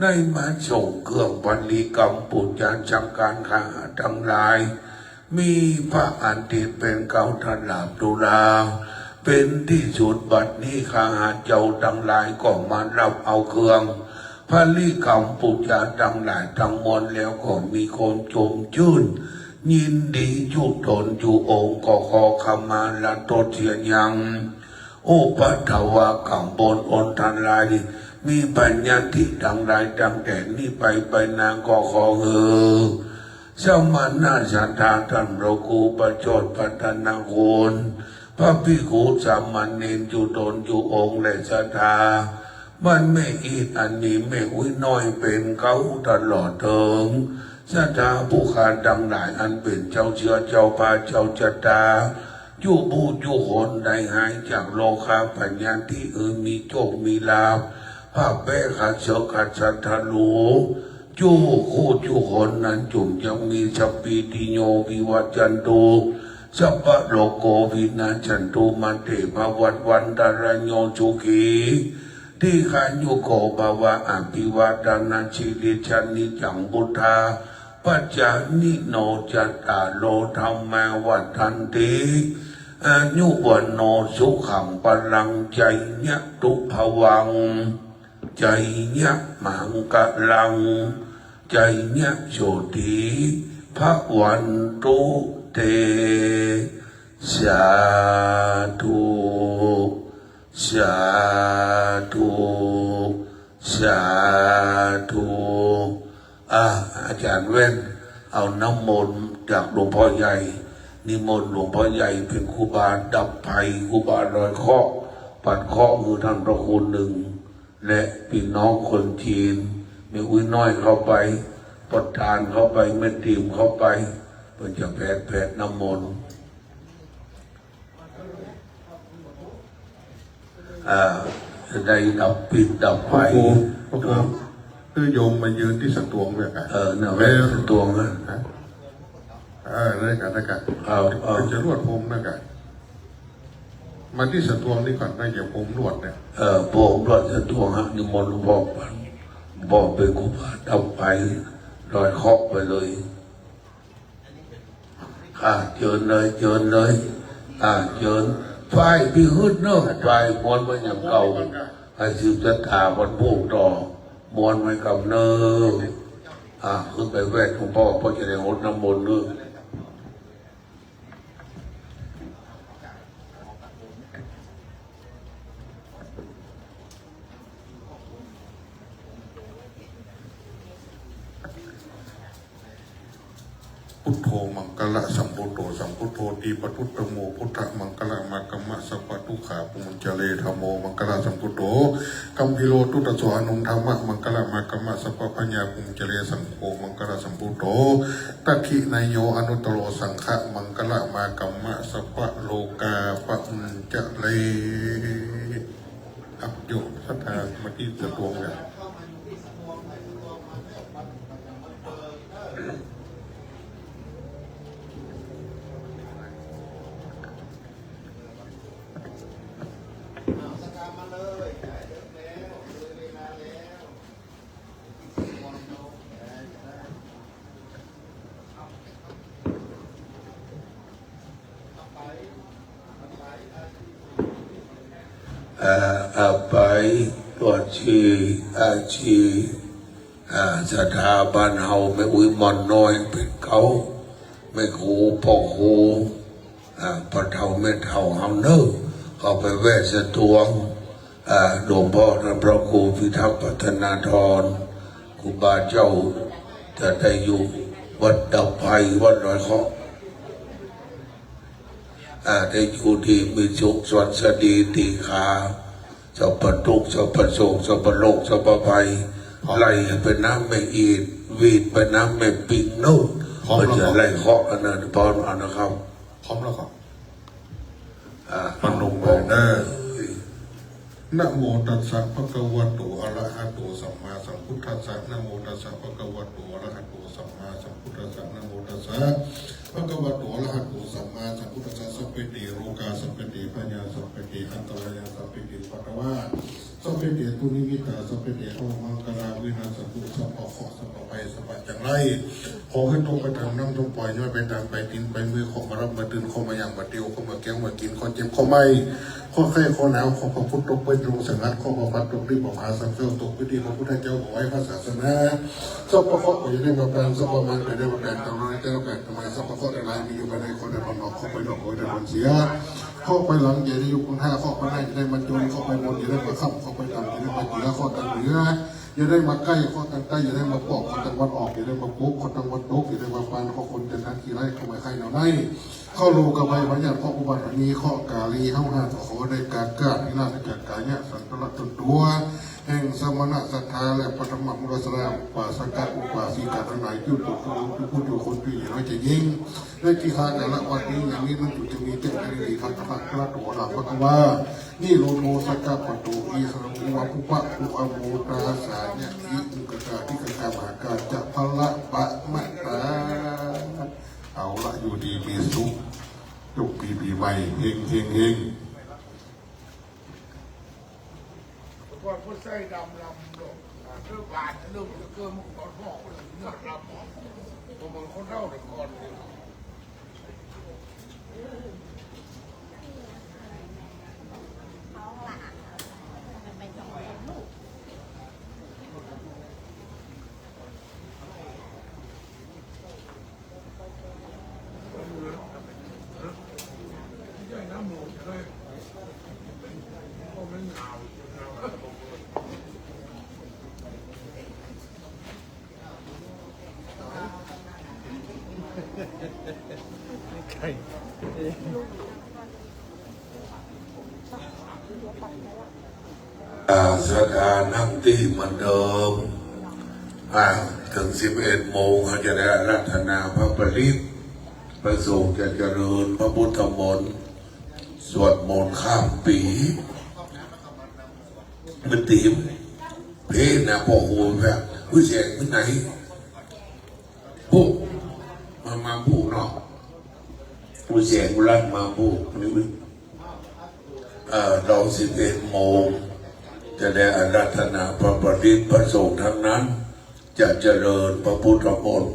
ได้มาส่งเครื่องบริกรรมปุจจาจังการข้าทั้งหลายมีพระอันที่เป็นเก่าทลาบตุลาเป็นที่สุดบัดนี้ข้าเจ้าทั้งหลายก็มารับเอาเครื่อง พระลิคำปุจจาทั้งหลายทั้งมวลแล้วก็มีคนชมชื่นยินดีจุตนจุองค์ก็ขอขมาละโทษเสียยังโอปัทวะขังบนอนทันลายมีปัญญาที่ดังไรดังแต่นี้ไปนางก็ขอสมานาสันทาท่านพระครูประโชดพัฒนาคุณพระภิกขุสามเณรจุตนจุองค์และสัทธามันไม่อีดอันนี้ไม่อุ้ยน้อยเป็นเขาตลอดเถิงสัทธาผู้ขาดดังหลายอันเป็นเจ้าเชื้อเจ้าพาเจ้าจตาจูบูจูหนได้หายจากโลกาปัญญาที่อื่นมีโชคมีลาภภาพแปะขัดเสกขัดสัทธาลูจูคู่จูหนนั้นจุ่มยังมีสัพพิติโยวิวัจจันตุสัพพะโลกโกวินาจันตุมันเตภวัตวันตารโยจุขีที่ขันยุโกภาวะอภิวัตนาชิริชันนิจังบุทธาปัจจานิโนจัตตาโลธรรมาวัฏันติอายุวันโนสุขังพลังใจยะตุภวังใจยะมังกะลังใจยะโชติภวันตุเตสาธุสาธุสาธุอาจารย์เว้นเอาน้ำมนต์จากหลวงพ่อใหญ่นิมนต์หลวงพ่อใหญ่เป็นครูบาดับภัยครูบาลอยเคราะห์ปัดเคราะห์มือท่านพระคุณหนึ่งและพี่น้องคนจีนมีอุ้ยน้อยเข้าไปประทานเข้าไปเม็ดตีมเข้าไปเพื่อจะแผดน้ำมนต์จะได้ดับปิดดับไฟคือโยมมายืนที่สตวงเนี่ยเนี่ยแม่สตวงนะนั่นกันจะรวดพรมนะกันมาที่สตวงนี่ก่อนน่าจะพรมรวดเนี่ยผมรวดสตวงฮะนิมนต์หลวงพ่อบอกเป็นครูบาดับไฟลอยเคาะไปเลยเจิญเลยเจิญไฟพี่ฮึดเนอะไฟมวนไว้อย่างเก่าให้สืบชะตาวันพวกต่อมวนไว้กับเนอะขึ้นไปแวดหลวงพ่อเพราะจะได้หดน้ำมนต์เนอะพุทโธมังกละสัมพุทโธสัมพุทโธตีปทุตตโมพุทธมังกละมากรรมะสัพพทุขาปุญจเลธโมมังกละสัมพุทโธกัมพิโลตุตโสอนุธรรมะมังกละมากรรมะสัพพปัญญาปุญจเลสังโฆมังกละสัมพุทโธตัคขินายโยอนุตโรสังฆะมังกละมากรรมะสัพพโลกาปุญจเลอัปโยสัทธามาที่สตวงเนี่ยไปตรวจชีอาชีสถาบันเฮาไม่อุ้ยมันน้อยเป็นเขาไม่ครูพ่อครูพอเท่าไม่เท่าเฮาเนอะเขาไปแวะสะตวงหลวงพ่อท่านพระครูพิทักษ์พัฒนาธรครูบาเจ้าจะได้อยู่วัดดับภัยวัดลอยเคาะได้อยู่ที่มีสุขสวัสดีตีขาสัพพทุกข์สัพพโศกสัพพโลกสัพพภัยไหลเป็นน้ำไม่อีดวีดเป็นน้ำไม่ปิงนู่นมันจะไหลเคาะอันนั้นพร้อมแล้วนะครับพร้อมแล้วครับมันลงไปนะโมตัสสะภะคะวะโตอะระหะโตสัมมาสัมพุทธัสสะนะโมตัสสะภะคะวะโตอะระหะโตสัมมาสัมพุทธัสสะนะโมตัสสะภะคะวะโตอะระหะโตสัมมาสัมพุทธัสสะสัพเพติโลกาสัพเพติปัญญาสัพเพติอันตรายาสัพเพติปัตตวาสัพเพติตุนิมิตาสัพเพติโอมังกราวินาศตุสัพพะขอสัพพะภัยสัพพะจังไรขอให้ตรงไปทางน้ำตรงปล่อยย้อยไปตามไปกินไปมือของมารับมาตื่นเข้ามาอย่างมาเดียวเข้ามาแก้วมากินข้อเจ็บข้อไม่ข ข้อไข้ข้อหนาวข้อพระพุทธตกเป็นรูสังกัดข้อพระพัดตกรีบบอกหาสังเสริมตกพิธีพระพุทธเจ้าบอกไว้พระศาสนาสัพพะข้ออยู่ในมาแปลงสัพพะมันไปได้มาแปลงตรงนั้นจะแปลงทำไมสัพพะข้อได้ลายมีอยู่ภายในคนได้ผลออกข้อไปดอกโอยได้ผลเสียข้อไปหลังอย่าได้ยุคคุณห้าข้อไปหน้าจะได้มาจนข้อไปบนอย่าได้มาข้ามข้อไปต่ำอย่าได้มาเหนือข้อต่ำเหนืออย่าได้มาใกล้ข้อต่างใกล้อย่าได้มาปอกข้อต่างวัดออกอย่าได้มาปุ๊บข้อต่างวัดตกอย่าได้มาปานข้อคนจะนัดกี่ไร่เข้าไปใครเหนาได้ข้อโลกใบบัญญัติข้ออุบัตินี้ข้อกาลีเข้าห้าขอได้การกาพิราชจากกายเนี่ยสันตละตนตัวแห่งสมณะศรัทธาและปฐมมุรสระอุปาสกะอุปาสิกาทั้งหลายยุติผู้ดูคนปีน้อยจะยิ่งและที่ข้าแต่ละวันนี้อย่างนี้มันอยู่จะมีเต็มไปด้วยพระธรรมพระตัวหลักพระว่านี่โลโมสกะปตุอีสระมุวะปุปะปุอโมตาสาเนี่ยอิอุกตาที่กระามหาการจะพละปะมะตาเอาละอยู่ดีมีสุขยุคปีใหม่เฮงเฮงเฮงว่าผู้ใส่ดำลำลงเรื่องบาดเรื่องเกินมุกตอนหอกเลยเนื้อลำหอกตัวมันคนเล่าแต่ก่อนสถานนั่งที่เหมือนเดิมถึง11 โมงเขาจะได้อาราธนาพระปริตประสงค์จะเจริญพระพุทธมนต์สวดมนต์ข้ามปีมันตีมเพนะพ่อโหแบบผู้เสียงที่ไหนผู้มาผู้เนาะผู้เสียงลั่นมาผู้นี่เรา11 โมงจะได้อาราธนาพระปฏิษฐ์พระสงฆ์ทั้งนั้นจะเจริญพระพุทธมนต์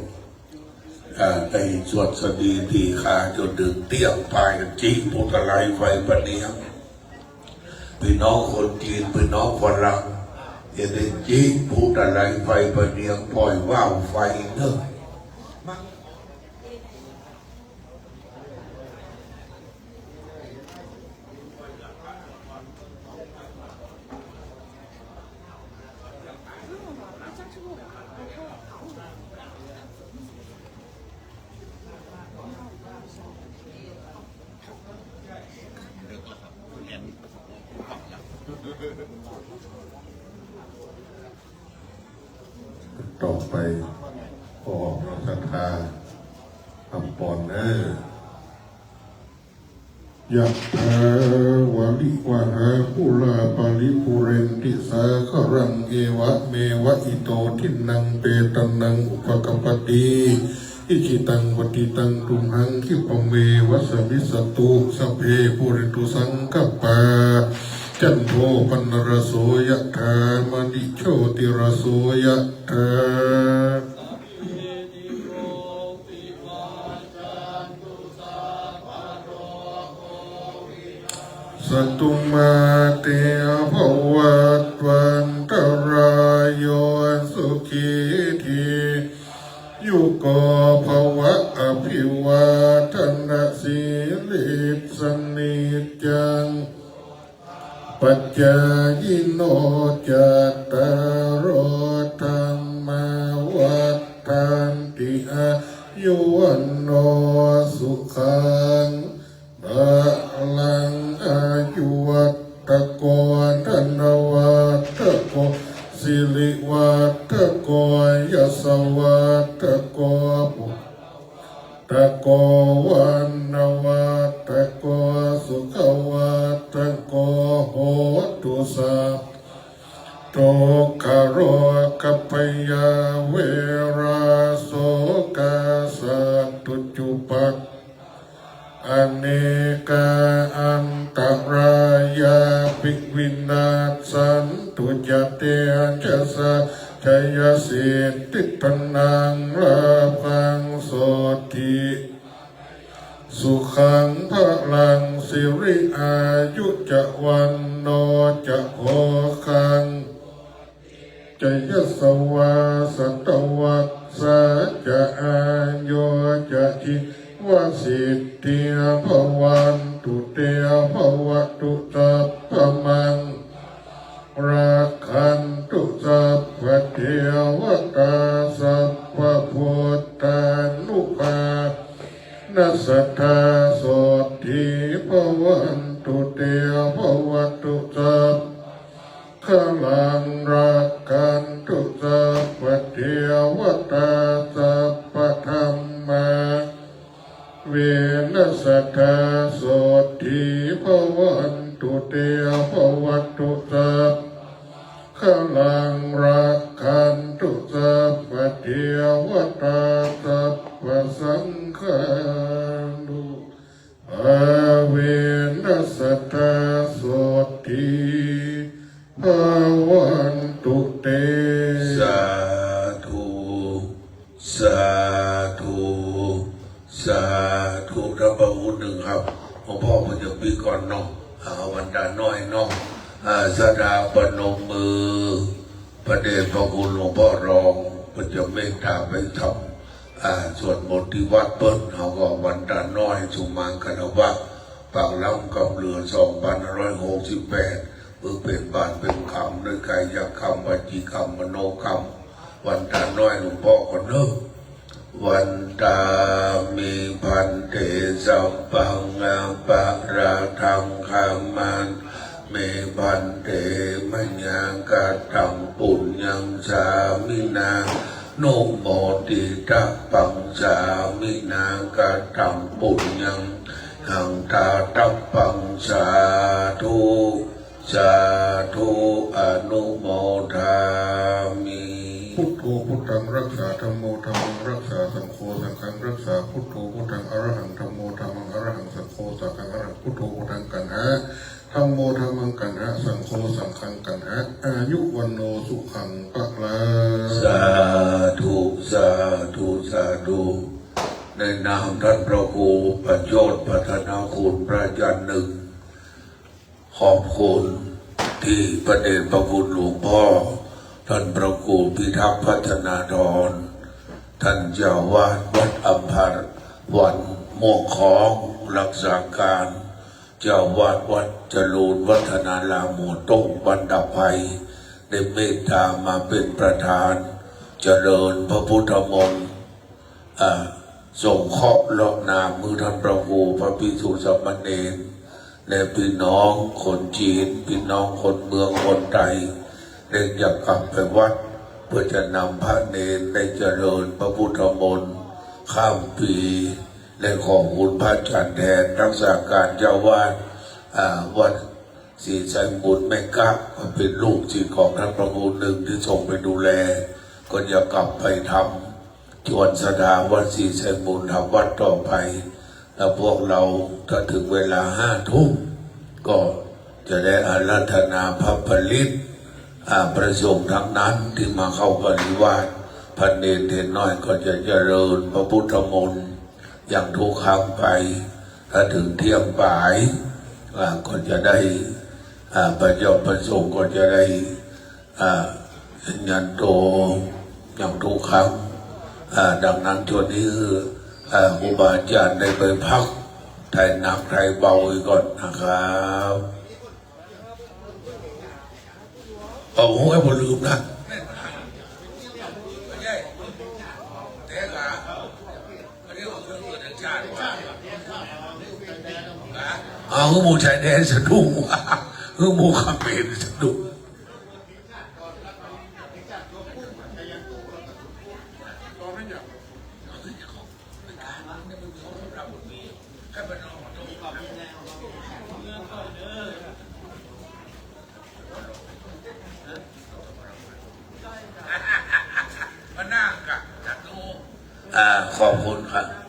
ในสวดสดีทีคาจนถึงเตี้ยงพายกันจีพุทธไลไฟปะเนียงพี่น้องคนจีนพี่น้องฝรั่งจะได้จีพุทธไลไฟปะเนียงปล่อยว่าวไฟเนอะต่อไปขอเราศรัทธาทำปอนยะถาวะลิวะหาปุราปาริปุเรนติสาครังเอวะเมวะอิโตทินังเปตันนังอุปกปปติอิจิตังวติตังตุมหังคิปเมวะสมิสตุสัพเพปุเรตุสังกัปปะจันโทปนรโสยะถามณิโชติรโสยะถาสตุมาเตภวัตวันตรายโยสุขีทียุโกภวะอภิวาทนาสีลิสนิจังปัจจายิโนจัตตารโอธรรมาวัฏันติอายุวันโนสุขังบาลังอายุวัตโกธนวัตโกสิริวัตโกยสวัตโกปุตโกวันนวัตโกสุขวัตโกโหตุสัพโตคารกัปยาเวราโสกาสัตตุจุปัตอเนกาอันตรายาภิวินาสันตุจเตจะสะชยสิทธิปนังลาภังโสติสุขังพลังสิ ริอายุจะวันโนจะโคคังจะยสวาสตวัสสะจะอายุจะทิวสิทธิภวันตุเตภวตุสัพพมังรักขันตุสัพพเทวตาสัพพพุทธานุภานัสสัทธาโสติภวันตุเตภวตุสัพพลังรักขันตุสัพพเทวตาสัพพธรรมาเวนัสสัทธาโสติภวันตุเตภวตุสัพพลังรักขันตุสัพพเทวตาสัพพสังฆานุอาเวนัสสัทธาโสติภวันตุเต สาธุสาธุสาธุรับพระคุณหนึ่งครับหลวงพ่อมันจะปีก่อนเนาะวันดาน้อยเนาะสดาปนมมือประเดชพระคุณหลวงพ่อรองมันจะเมตตาไปทำสวดมนต์ที่วัดเปิ้ลเขาก็วันดาน้อยสุมังคณวะปากล้ำกำเรือ2568มือเป็นบานเป็นคำด้วยกายคำวจีคำมโนคำวันดาน้อยหลวงพ่อคนเนอะวันตามีพันเตสัมปังอาปะราทังคามันเมพันเตมัญญากาตังปุญญังสามินาโนโมติตัปปังสามินากาตังปุญญังหังตาตัปปังสาธุสาธุอนุโมทามิ พุทโธพุทธังรักษาธัมโมธัมมังรักษาสังโฆสังฆังรักษาพุทโธพุทธังอรหังธัมโมธัมมังอรหังสังโฆสังฆังอรหังพุทโธพุทธังกันหะธัมโมธัมมังกันหะสังโฆสังฆังกันหะอายุวันโนสุขังปะลา สาธุสาธุสาธุในนามท่านพระครูประโยชน์พัฒนาคุณพระอาจารย์หนึ่งขอบคุณที่ประเดชพระคุณหลวงพ่อท่านพระครูพิทักษ์พัฒนาธรท่านเจ้าวาดวัดอัมพาวันม่วงของรักษาการเจ้าวาดวัดจรูนวัฒนารามหมู่ต้งบรรดาภัยได้เมตตามาเป็นประธานเจริญพระพุทธมนต์ส่งเคราะห์ลอกนามมือท่านพระครูพระภิกษุสามเณรและพี่น้องคนจีนพี่น้องคนเมืองคนไทยได้จะกลับไปวัดเพื่อจะนำพระเนรได้เจริญพระพุทธมนต์ข้ามปีและขอบคุณพระอาจารย์แทนรักษาการเจ้าวาดวัดศรีชัยบุญแม่กักเป็นลูกศิษย์ของท่านพระครูหนึ่งที่ส่งไปดูแลก็จะกลับไปทำชวนสดาวัดศรีชัยบุญทำวัดต่อไปแล้วพวกเราถ้าถึงเวลา5 ทุ่มก็จะได้อาราธนาพระผลิตประสงค์ทั้งนั้นที่มาเข้าปริวาสพันเนรเทนน้อยก็จะเจริญพระพุทธมนต์อย่างทุกครั้งไปถ้าถึงเที่ยงบ่ายก็จะได้ประเจ้าประสงค์ก็จะได้ยันโตอย่างทุกครั้งดังนั้นช่วงนี้ครูบาอาจารย์ได้ไปพักไทยหนักไทยเบาอีกก่อนนะครับเอาหัวให้ผมลืมนะคือหมูชายแดนสะดุ้งคือหมูคำเขมรสะดุ้งขอบคุณครับ